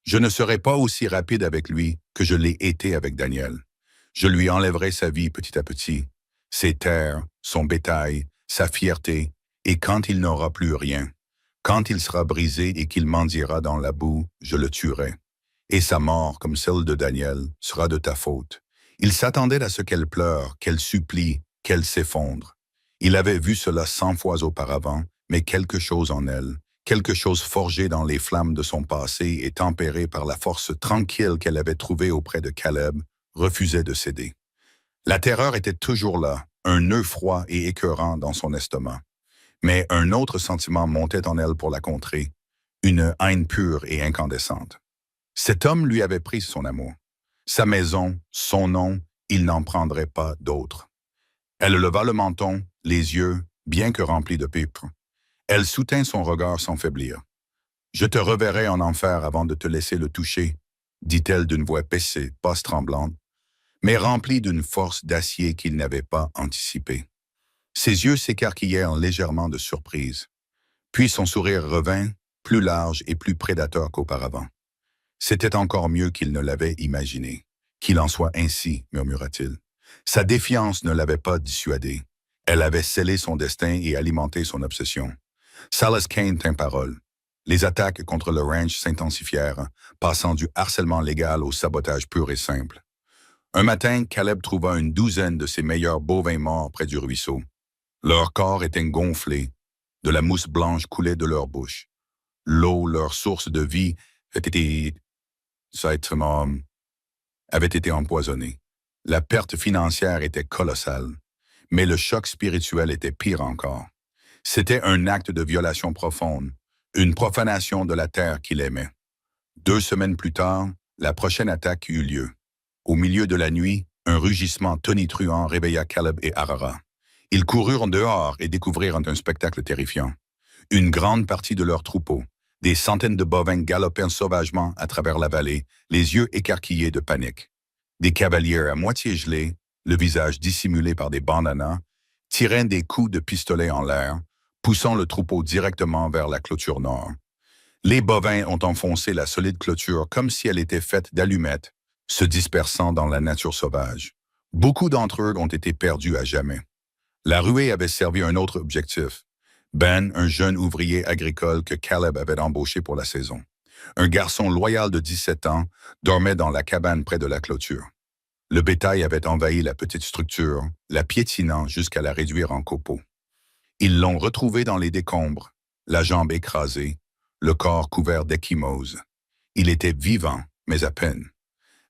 Je ne serai pas aussi rapide avec lui que je l'ai été avec Daniel. Je lui enlèverai sa vie petit à petit, ses terres, son bétail, sa fierté, et quand il n'aura plus rien, quand il sera brisé et qu'il mendiera dans la boue, je le tuerai. Et sa mort, comme celle de Daniel, sera de ta faute. Il s'attendait à ce qu'elle pleure, qu'elle supplie, qu'elle s'effondre. Il avait vu cela 100 fois auparavant, mais quelque chose en elle, quelque chose forgé dans les flammes de son passé et tempéré par la force tranquille qu'elle avait trouvée auprès de Caleb, refusait de céder. La terreur était toujours là, un nœud froid et écœurant dans son estomac. Mais un autre sentiment montait en elle pour la contrer, une haine pure et incandescente. Cet homme lui avait pris son amour. Sa maison, son nom, il n'en prendrait pas d'autre. Elle leva le menton, les yeux, bien que remplis de pipre. Elle soutint son regard sans faiblir. « Je te reverrai en enfer avant de te laisser le toucher », dit-elle d'une voix baissée, basse tremblante, mais remplie d'une force d'acier qu'il n'avait pas anticipée. Ses yeux s'écarquillèrent légèrement de surprise. Puis son sourire revint, plus large et plus prédateur qu'auparavant. C'était encore mieux qu'il ne l'avait imaginé. « Qu'il en soit ainsi », murmura-t-il. Sa défiance ne l'avait pas dissuadé. Elle avait scellé son destin et alimenté son obsession. Silas Cain tint parole. Les attaques contre le ranch s'intensifièrent, passant du harcèlement légal au sabotage pur et simple. Un matin, Caleb trouva une douzaine de ses meilleurs bovins morts près du ruisseau. Leurs corps étaient gonflés, de la mousse blanche coulait de leur bouche. L'eau, leur source de vie, avait été empoisonnée. La perte financière était colossale, mais le choc spirituel était pire encore. C'était un acte de violation profonde, une profanation de la terre qu'il aimait. 2 semaines plus tard, la prochaine attaque eut lieu. Au milieu de la nuit, un rugissement tonitruant réveilla Caleb et Harara. Ils coururent dehors et découvrirent un spectacle terrifiant. Une grande partie de leur troupeau, des centaines de bovins galopaient sauvagement à travers la vallée, les yeux écarquillés de panique. Des cavaliers à moitié gelés, le visage dissimulé par des bandanas, tiraient des coups de pistolet en l'air, poussant le troupeau directement vers la clôture nord. Les bovins ont enfoncé la solide clôture comme si elle était faite d'allumettes, se dispersant dans la nature sauvage. Beaucoup d'entre eux ont été perdus à jamais. La ruée avait servi un autre objectif. Ben, un jeune ouvrier agricole que Caleb avait embauché pour la saison. Un garçon loyal de 17 ans dormait dans la cabane près de la clôture. Le bétail avait envahi la petite structure, la piétinant jusqu'à la réduire en copeaux. Ils l'ont retrouvé dans les décombres, la jambe écrasée, le corps couvert d'ecchymoses. Il était vivant, mais à peine.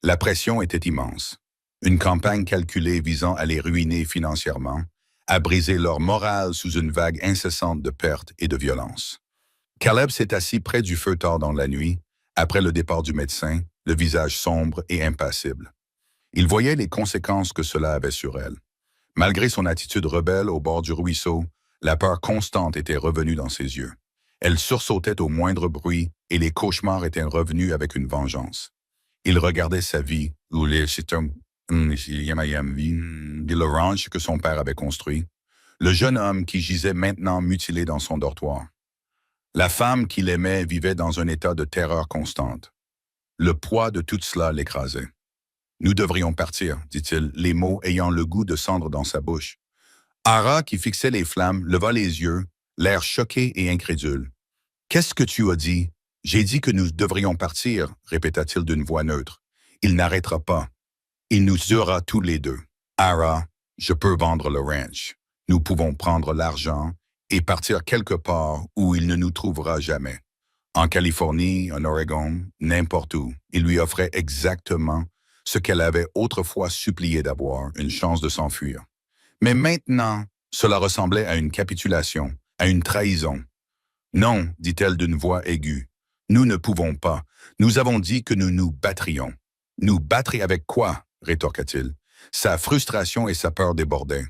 La pression était immense. Une campagne calculée visant à les ruiner financièrement, à briser leur morale sous une vague incessante de pertes et de violence. Caleb s'est assis près du feu tard dans la nuit, après le départ du médecin, le visage sombre et impassible. Il voyait les conséquences que cela avait sur elle. Malgré son attitude rebelle au bord du ruisseau, la peur constante était revenue dans ses yeux. Elle sursautait au moindre bruit et les cauchemars étaient revenus avec une vengeance. Il regardait sa vie, le ranch que son père avait construit, le jeune homme qui gisait maintenant mutilé dans son dortoir. La femme qu'il aimait vivait dans un état de terreur constante. Le poids de tout cela l'écrasait. « Nous devrions partir », dit-il, les mots ayant le goût de cendre dans sa bouche. Hara, qui fixait les flammes, leva les yeux, l'air choqué et incrédule. « Qu'est-ce que tu as dit? J'ai dit que nous devrions partir, » répéta-t-il d'une voix neutre. « Il n'arrêtera pas. Il nous tuera tous les deux. Hara, je peux vendre le ranch. Nous pouvons prendre l'argent et partir quelque part où il ne nous trouvera jamais. En Californie, en Oregon, n'importe où, il lui offrait exactement ce qu'elle avait autrefois supplié d'avoir, une chance de s'enfuir. Mais maintenant, cela ressemblait à une capitulation, à une trahison. « Non, dit-elle d'une voix aiguë, nous ne pouvons pas. Nous avons dit que nous nous battrions. »« Nous battrions avec quoi ?» rétorqua-t-il. Sa frustration et sa peur débordaient.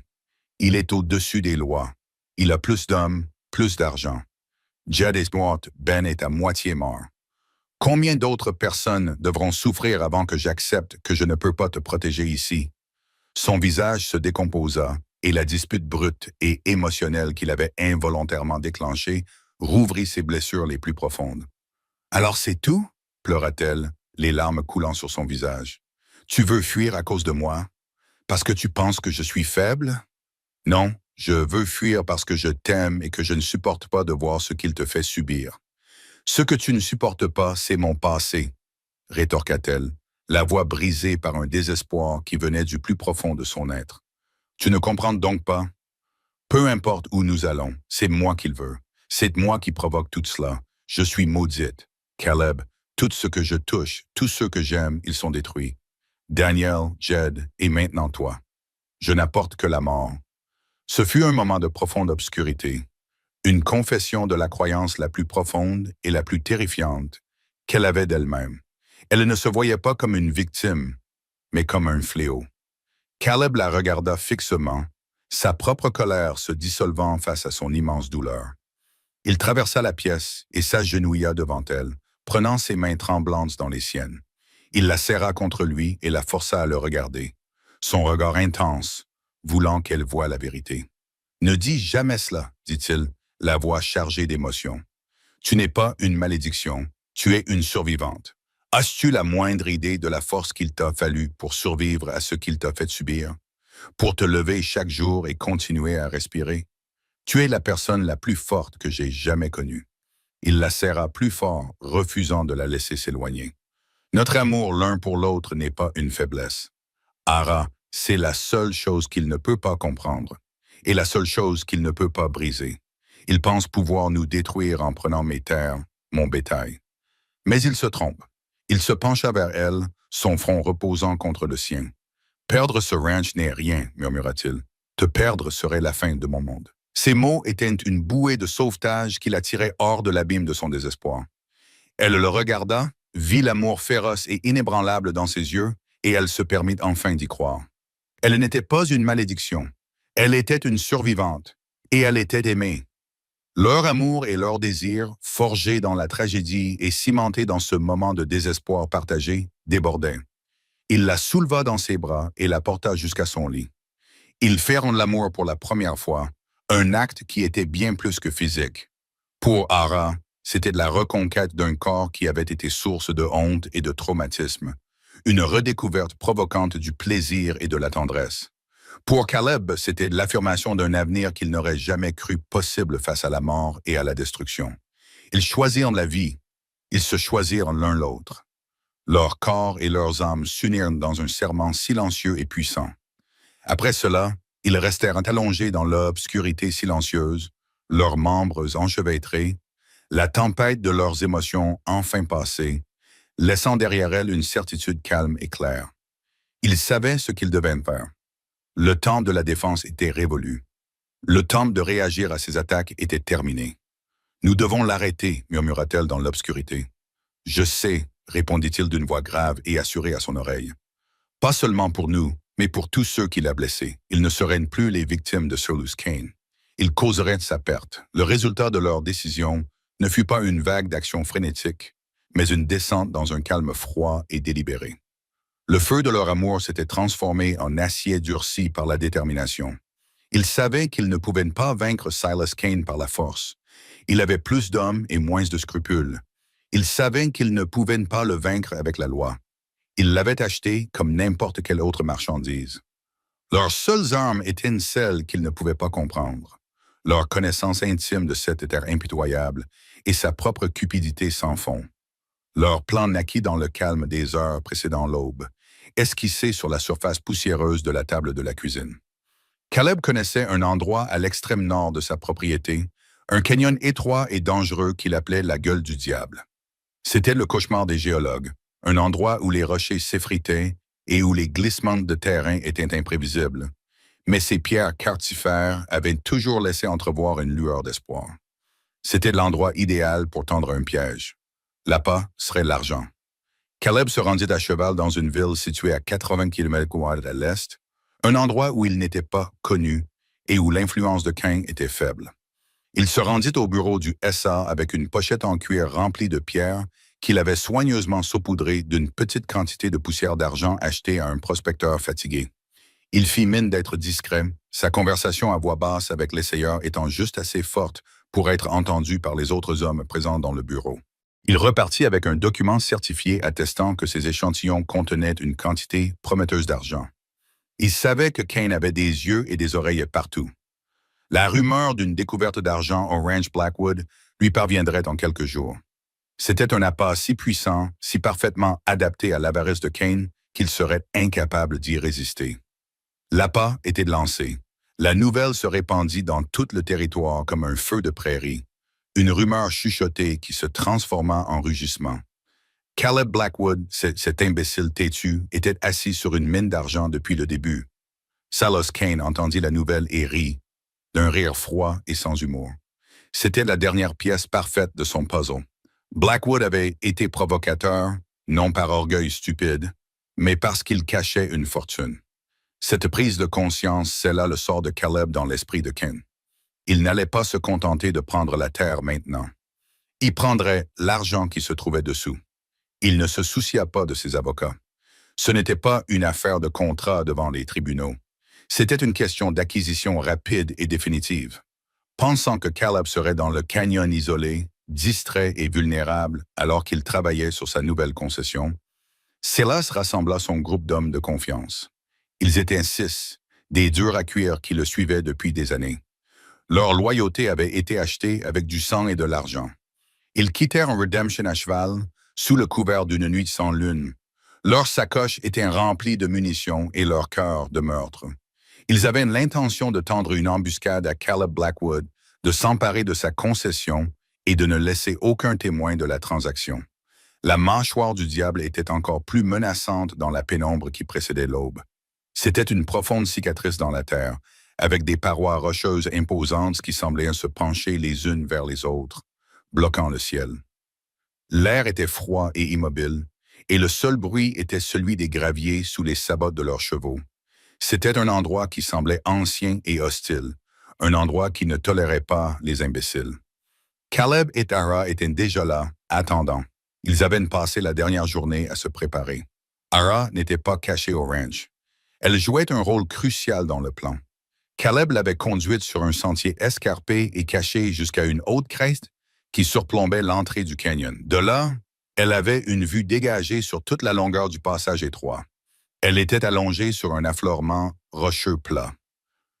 Il est au-dessus des lois. Il a plus d'hommes, plus d'argent. Jed est mort, Ben est à moitié mort. Combien d'autres personnes devront souffrir avant que j'accepte que je ne peux pas te protéger ici? Son visage se décomposa et la dispute brute et émotionnelle qu'il avait involontairement déclenchée rouvrit ses blessures les plus profondes. Alors c'est tout? Pleura-t-elle, les larmes coulant sur son visage. Tu veux fuir à cause de moi? Parce que tu penses que je suis faible? Non, je veux fuir parce que je t'aime et que je ne supporte pas de voir ce qu'il te fait subir. Ce que tu ne supportes pas, c'est mon passé, rétorqua-t-elle, la voix brisée par un désespoir qui venait du plus profond de son être. Tu ne comprends donc pas? Peu importe où nous allons, c'est moi qui le veux. C'est moi qui provoque tout cela. Je suis maudite. Caleb, tout ce que je touche, tous ceux que j'aime, ils sont détruits. Daniel, Jed, et maintenant toi. Je n'apporte que la mort. Ce fut un moment de profonde obscurité, une confession de la croyance la plus profonde et la plus terrifiante qu'elle avait d'elle-même. Elle ne se voyait pas comme une victime, mais comme un fléau. Caleb la regarda fixement, sa propre colère se dissolvant face à son immense douleur. Il traversa la pièce et s'agenouilla devant elle, prenant ses mains tremblantes dans les siennes. Il la serra contre lui et la força à le regarder, son regard intense, voulant qu'elle voie la vérité. « Ne dis jamais cela, dit-il, la voix chargée d'émotion. Tu n'es pas une malédiction, tu es une survivante. As-tu la moindre idée de la force qu'il t'a fallu pour survivre à ce qu'il t'a fait subir, pour te lever chaque jour et continuer à respirer? Tu es la personne la plus forte que j'ai jamais connue. » Il la serra plus fort, refusant de la laisser s'éloigner. Notre amour l'un pour l'autre n'est pas une faiblesse. Ara, c'est la seule chose qu'il ne peut pas comprendre, et la seule chose qu'il ne peut pas briser. Il pense pouvoir nous détruire en prenant mes terres, mon bétail. Mais il se trompe. Il se pencha vers elle, son front reposant contre le sien. « Perdre ce ranch n'est rien, murmura-t-il. Te perdre serait la fin de mon monde. » Ces mots étaient une bouée de sauvetage qui la tirait hors de l'abîme de son désespoir. Elle le regarda, vit l'amour féroce et inébranlable dans ses yeux, et elle se permit enfin d'y croire. Elle n'était pas une malédiction. Elle était une survivante, et elle était aimée. Leur amour et leur désir, forgés dans la tragédie et cimentés dans ce moment de désespoir partagé, débordaient. Il la souleva dans ses bras et la porta jusqu'à son lit. Ils firent l'amour pour la première fois, un acte qui était bien plus que physique. Pour Ara, c'était de la reconquête d'un corps qui avait été source de honte et de traumatisme, une redécouverte provocante du plaisir et de la tendresse. Pour Caleb, c'était l'affirmation d'un avenir qu'il n'aurait jamais cru possible face à la mort et à la destruction. Ils choisirent la vie, ils se choisirent l'un l'autre. Leurs corps et leurs âmes s'unirent dans un serment silencieux et puissant. Après cela, ils restèrent allongés dans l'obscurité silencieuse, leurs membres enchevêtrés, la tempête de leurs émotions enfin passée, laissant derrière elles une certitude calme et claire. Ils savaient ce qu'ils devaient faire. Le temps de la défense était révolu. Le temps de réagir à ces attaques était terminé. « Nous devons l'arrêter, murmura-t-elle dans l'obscurité. « Je sais, répondit-il d'une voix grave et assurée à son oreille. Pas seulement pour nous, mais pour tous ceux qu'il a blessés. Ils ne seraient plus les victimes de Sir Luce Kane. Ils causeraient de sa perte. Le résultat de leur décision ne fut pas une vague d'action frénétique, mais une descente dans un calme froid et délibéré. Le feu de leur amour s'était transformé en acier durci par la détermination. Ils savaient qu'ils ne pouvaient pas vaincre Silas Kane par la force. Il avait plus d'hommes et moins de scrupules. Ils savaient qu'ils ne pouvaient pas le vaincre avec la loi. Ils l'avaient acheté comme n'importe quelle autre marchandise. Leurs seules armes étaient celles qu'ils ne pouvaient pas comprendre. Leur connaissance intime de cette terre impitoyable et sa propre cupidité sans fond. Leur plan naquit dans le calme des heures précédant l'aube, esquissé sur la surface poussiéreuse de la table de la cuisine. Caleb connaissait un endroit à l'extrême nord de sa propriété, un canyon étroit et dangereux qu'il appelait la gueule du diable. C'était le cauchemar des géologues, un endroit où les rochers s'effritaient et où les glissements de terrain étaient imprévisibles. Mais ces pierres cartifères avaient toujours laissé entrevoir une lueur d'espoir. C'était l'endroit idéal pour tendre un piège. L'appât serait l'argent. Caleb se rendit à cheval dans une ville située à 80 km à l'est, un endroit où il n'était pas connu et où l'influence de Cain était faible. Il se rendit au bureau du SA avec une pochette en cuir remplie de pierres qu'il avait soigneusement saupoudré d'une petite quantité de poussière d'argent achetée à un prospecteur fatigué. Il fit mine d'être discret, sa conversation à voix basse avec l'essayeur étant juste assez forte pour être entendue par les autres hommes présents dans le bureau. Il repartit avec un document certifié attestant que ces échantillons contenaient une quantité prometteuse d'argent. Il savait que Kane avait des yeux et des oreilles partout. La rumeur d'une découverte d'argent au ranch Blackwood lui parviendrait en quelques jours. C'était un appât si puissant, si parfaitement adapté à l'avarice de Kane qu'il serait incapable d'y résister. L'appât était lancé. La nouvelle se répandit dans tout le territoire comme un feu de prairie, une rumeur chuchotée qui se transforma en rugissement. Caleb Blackwood, cet imbécile têtu, était assis sur une mine d'argent depuis le début. Salos Kane entendit la nouvelle et rit, d'un rire froid et sans humour. C'était la dernière pièce parfaite de son puzzle. Blackwood avait été provocateur, non par orgueil stupide, mais parce qu'il cachait une fortune. Cette prise de conscience scella le sort de Caleb dans l'esprit de Kane. Il n'allait pas se contenter de prendre la terre maintenant. Il prendrait l'argent qui se trouvait dessous. Il ne se soucia pas de ses avocats. Ce n'était pas une affaire de contrat devant les tribunaux. C'était une question d'acquisition rapide et définitive. Pensant que Caleb serait dans le canyon isolé, distrait et vulnérable alors qu'il travaillait sur sa nouvelle concession, Silas rassembla son groupe d'hommes de confiance. Ils étaient 6, des durs à cuire qui le suivaient depuis des années. Leur loyauté avait été achetée avec du sang et de l'argent. Ils quittèrent un Redemption à cheval, sous le couvert d'une nuit sans lune. Leurs sacoches étaient remplies de munitions et leurs cœurs de meurtre. Ils avaient l'intention de tendre une embuscade à Caleb Blackwood, de s'emparer de sa concession et de ne laisser aucun témoin de la transaction. La mâchoire du diable était encore plus menaçante dans la pénombre qui précédait l'aube. C'était une profonde cicatrice dans la terre, avec des parois rocheuses imposantes qui semblaient se pencher les unes vers les autres, bloquant le ciel. L'air était froid et immobile, et le seul bruit était celui des graviers sous les sabots de leurs chevaux. C'était un endroit qui semblait ancien et hostile, un endroit qui ne tolérait pas les imbéciles. Caleb et Tara étaient déjà là, attendant. Ils avaient passé la dernière journée à se préparer. Tara n'était pas cachée au ranch. Elle jouait un rôle crucial dans le plan. Caleb l'avait conduite sur un sentier escarpé et caché jusqu'à une haute crête qui surplombait l'entrée du canyon. De là, elle avait une vue dégagée sur toute la longueur du passage étroit. Elle était allongée sur un affleurement rocheux plat.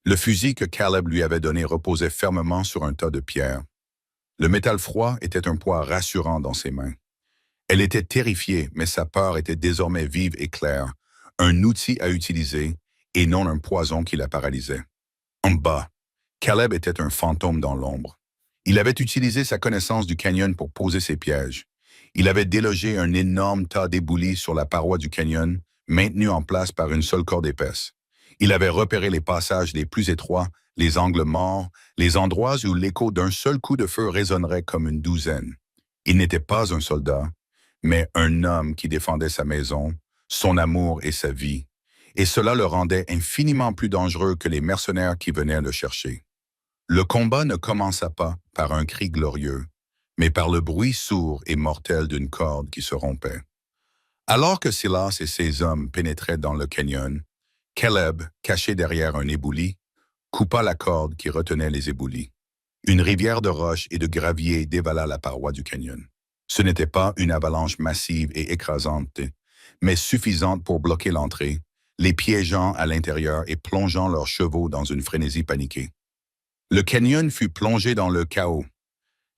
Le fusil que Caleb lui avait donné reposait fermement sur un tas de pierres. Le métal froid était un poids rassurant dans ses mains. Elle était terrifiée, mais sa peur était désormais vive et claire, un outil à utiliser et non un poison qui la paralysait. En bas, Caleb était un fantôme dans l'ombre. Il avait utilisé sa connaissance du canyon pour poser ses pièges. Il avait délogé un énorme tas d'éboulis sur la paroi du canyon, maintenu en place par une seule corde épaisse. Il avait repéré les passages les plus étroits, les angles morts, les endroits où l'écho d'un seul coup de feu résonnerait comme une douzaine. Il n'était pas un soldat, mais un homme qui défendait sa maison, son amour et sa vie, et cela le rendait infiniment plus dangereux que les mercenaires qui venaient le chercher. Le combat ne commença pas par un cri glorieux, mais par le bruit sourd et mortel d'une corde qui se rompait. Alors que Silas et ses hommes pénétraient dans le canyon, Caleb, caché derrière un éboulis, coupa la corde qui retenait les éboulis. Une rivière de roches et de gravier dévala la paroi du canyon. Ce n'était pas une avalanche massive et écrasante, mais suffisante pour bloquer l'entrée, les piégeant à l'intérieur et plongeant leurs chevaux dans une frénésie paniquée. Le canyon fut plongé dans le chaos.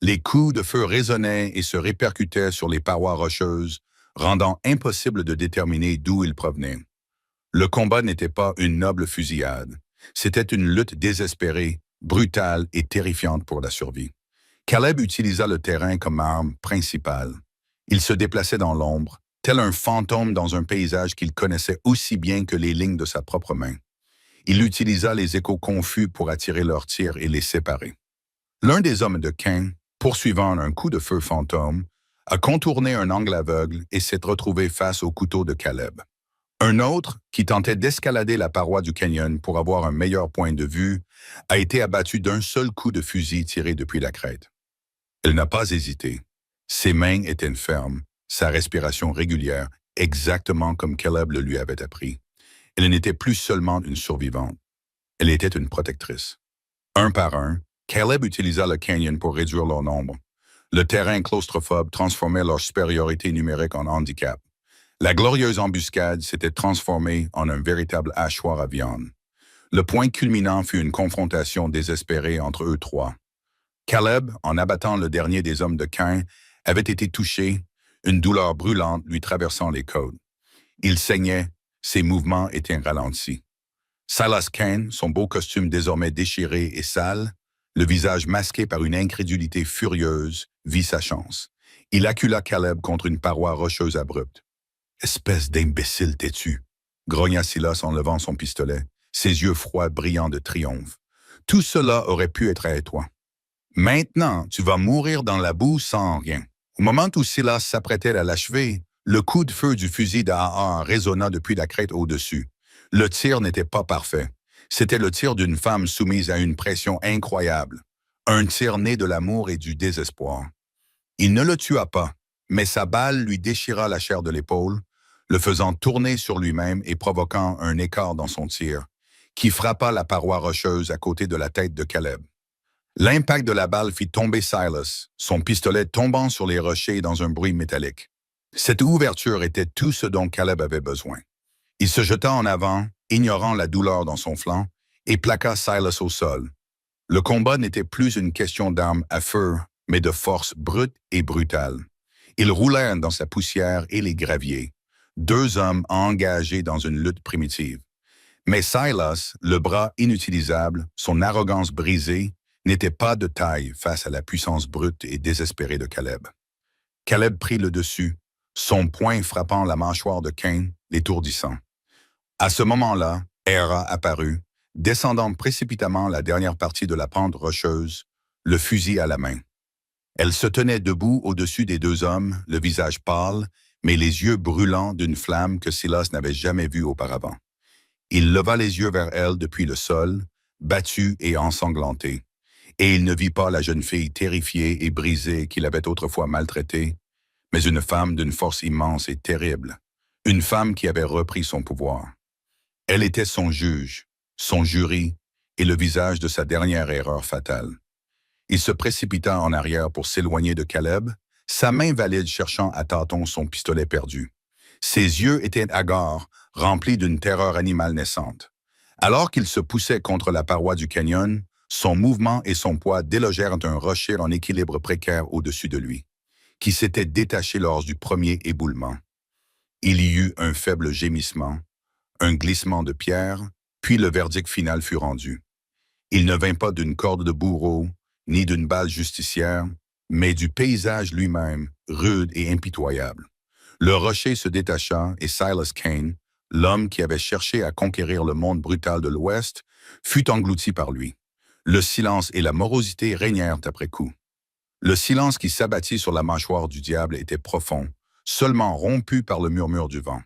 Les coups de feu résonnaient et se répercutaient sur les parois rocheuses, rendant impossible de déterminer d'où ils provenaient. Le combat n'était pas une noble fusillade. C'était une lutte désespérée, brutale et terrifiante pour la survie. Caleb utilisa le terrain comme arme principale. Il se déplaçait dans l'ombre, tel un fantôme dans un paysage qu'il connaissait aussi bien que les lignes de sa propre main. Il utilisa les échos confus pour attirer leurs tirs et les séparer. L'un des hommes de Kane, poursuivant un coup de feu fantôme, a contourné un angle aveugle et s'est retrouvé face au couteau de Caleb. Un autre, qui tentait d'escalader la paroi du canyon pour avoir un meilleur point de vue, a été abattu d'un seul coup de fusil tiré depuis la crête. Elle n'a pas hésité. Ses mains étaient fermes, sa respiration régulière, exactement comme Caleb le lui avait appris. Elle n'était plus seulement une survivante, elle était une protectrice. Un par un, Caleb utilisa le canyon pour réduire leur nombre. Le terrain claustrophobe transformait leur supériorité numérique en handicap. La glorieuse embuscade s'était transformée en un véritable hachoir à viande. Le point culminant fut une confrontation désespérée entre eux trois. Caleb, en abattant le dernier des hommes de Cain, avait été touché, une douleur brûlante lui traversant les côtes. Il saignait, ses mouvements étaient ralentis. Silas Cain, son beau costume désormais déchiré et sale, le visage masqué par une incrédulité furieuse, vit sa chance. Il accula Caleb contre une paroi rocheuse abrupte. « Espèce d'imbécile têtu !» grogna Silas en levant son pistolet, ses yeux froids brillants de triomphe. « Tout cela aurait pu être à toi. Maintenant, tu vas mourir dans la boue sans rien. » Au moment où Silas s'apprêtait à l'achever, le coup de feu du fusil d'Aa résonna depuis la crête au-dessus. Le tir n'était pas parfait. C'était le tir d'une femme soumise à une pression incroyable. Un tir né de l'amour et du désespoir. Il ne le tua pas, mais sa balle lui déchira la chair de l'épaule, le faisant tourner sur lui-même et provoquant un écart dans son tir, qui frappa la paroi rocheuse à côté de la tête de Caleb. L'impact de la balle fit tomber Silas, son pistolet tombant sur les rochers dans un bruit métallique. Cette ouverture était tout ce dont Caleb avait besoin. Il se jeta en avant, ignorant la douleur dans son flanc, et plaqua Silas au sol. Le combat n'était plus une question d'armes à feu, mais de force brute et brutale. Ils roulèrent dans sa poussière et les graviers, deux hommes engagés dans une lutte primitive. Mais Silas, le bras inutilisable, son arrogance brisée, n'était pas de taille face à la puissance brute et désespérée de Caleb. Caleb prit le dessus, son poing frappant la mâchoire de Cain, l'étourdissant. À ce moment-là, Hera apparut, descendant précipitamment la dernière partie de la pente rocheuse, le fusil à la main. Elle se tenait debout au-dessus des deux hommes, le visage pâle, mais les yeux brûlants d'une flamme que Silas n'avait jamais vue auparavant. Il leva les yeux vers elle depuis le sol, battu et ensanglanté. Et il ne vit pas la jeune fille terrifiée et brisée qu'il avait autrefois maltraitée, mais une femme d'une force immense et terrible, une femme qui avait repris son pouvoir. Elle était son juge, son jury et le visage de sa dernière erreur fatale. Il se précipita en arrière pour s'éloigner de Caleb, sa main valide cherchant à tâtons son pistolet perdu. Ses yeux étaient hagards, remplis d'une terreur animale naissante. Alors qu'il se poussait contre la paroi du canyon, son mouvement et son poids délogèrent un rocher en équilibre précaire au-dessus de lui, qui s'était détaché lors du premier éboulement. Il y eut un faible gémissement, un glissement de pierre, puis le verdict final fut rendu. Il ne vint pas d'une corde de bourreau, ni d'une balle justicière, mais du paysage lui-même, rude et impitoyable. Le rocher se détacha et Silas Cain, l'homme qui avait cherché à conquérir le monde brutal de l'Ouest, fut englouti par lui. Le silence et la morosité régnèrent après coup. Le silence qui s'abattit sur la mâchoire du diable était profond, seulement rompu par le murmure du vent.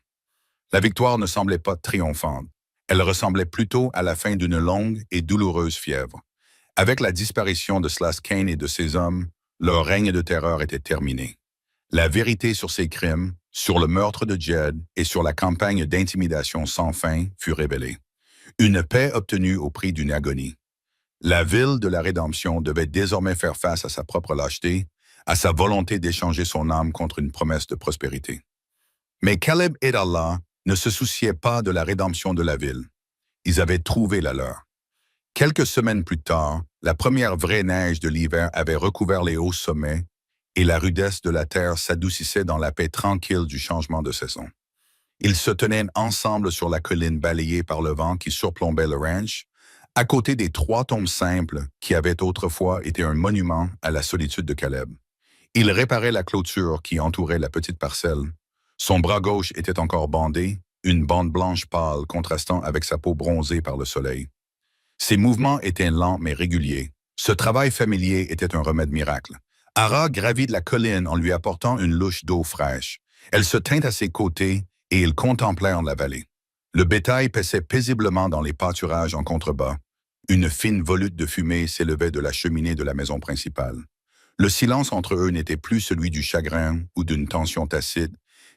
La victoire ne semblait pas triomphante. Elle ressemblait plutôt à la fin d'une longue et douloureuse fièvre. Avec la disparition de Silas Cain et de ses hommes, leur règne de terreur était terminé. La vérité sur ses crimes, sur le meurtre de Jed et sur la campagne d'intimidation sans fin fut révélée. Une paix obtenue au prix d'une agonie. La ville de la rédemption devait désormais faire face à sa propre lâcheté, à sa volonté d'échanger son âme contre une promesse de prospérité. Mais Caleb et Allah ne se souciaient pas de la rédemption de la ville. Ils avaient trouvé la leur. Quelques semaines plus tard, la première vraie neige de l'hiver avait recouvert les hauts sommets et la rudesse de la terre s'adoucissait dans la paix tranquille du changement de saison. Ils se tenaient ensemble sur la colline balayée par le vent qui surplombait le ranch, à côté des 3 tombes simples qui avaient autrefois été un monument à la solitude de Caleb. Il réparait la clôture qui entourait la petite parcelle. Son bras gauche était encore bandé, une bande blanche pâle contrastant avec sa peau bronzée par le soleil. Ses mouvements étaient lents mais réguliers. Ce travail familier était un remède miracle. Hara gravit de la colline en lui apportant une louche d'eau fraîche. Elle se tint à ses côtés et ils contemplèrent la vallée. Le bétail paissait paisiblement dans les pâturages en contrebas. Une fine volute de fumée s'élevait de la cheminée de la maison principale. Le silence entre eux n'était plus celui du chagrin ou d'une tension tacite,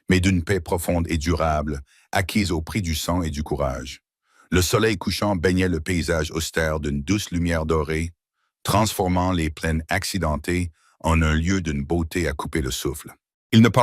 mais d'une paix profonde et durable, acquise au prix du sang et du courage. Le soleil couchant baignait le paysage austère d'une douce lumière dorée, transformant les plaines accidentées en un lieu d'une beauté à couper le souffle. Ils ne parlaient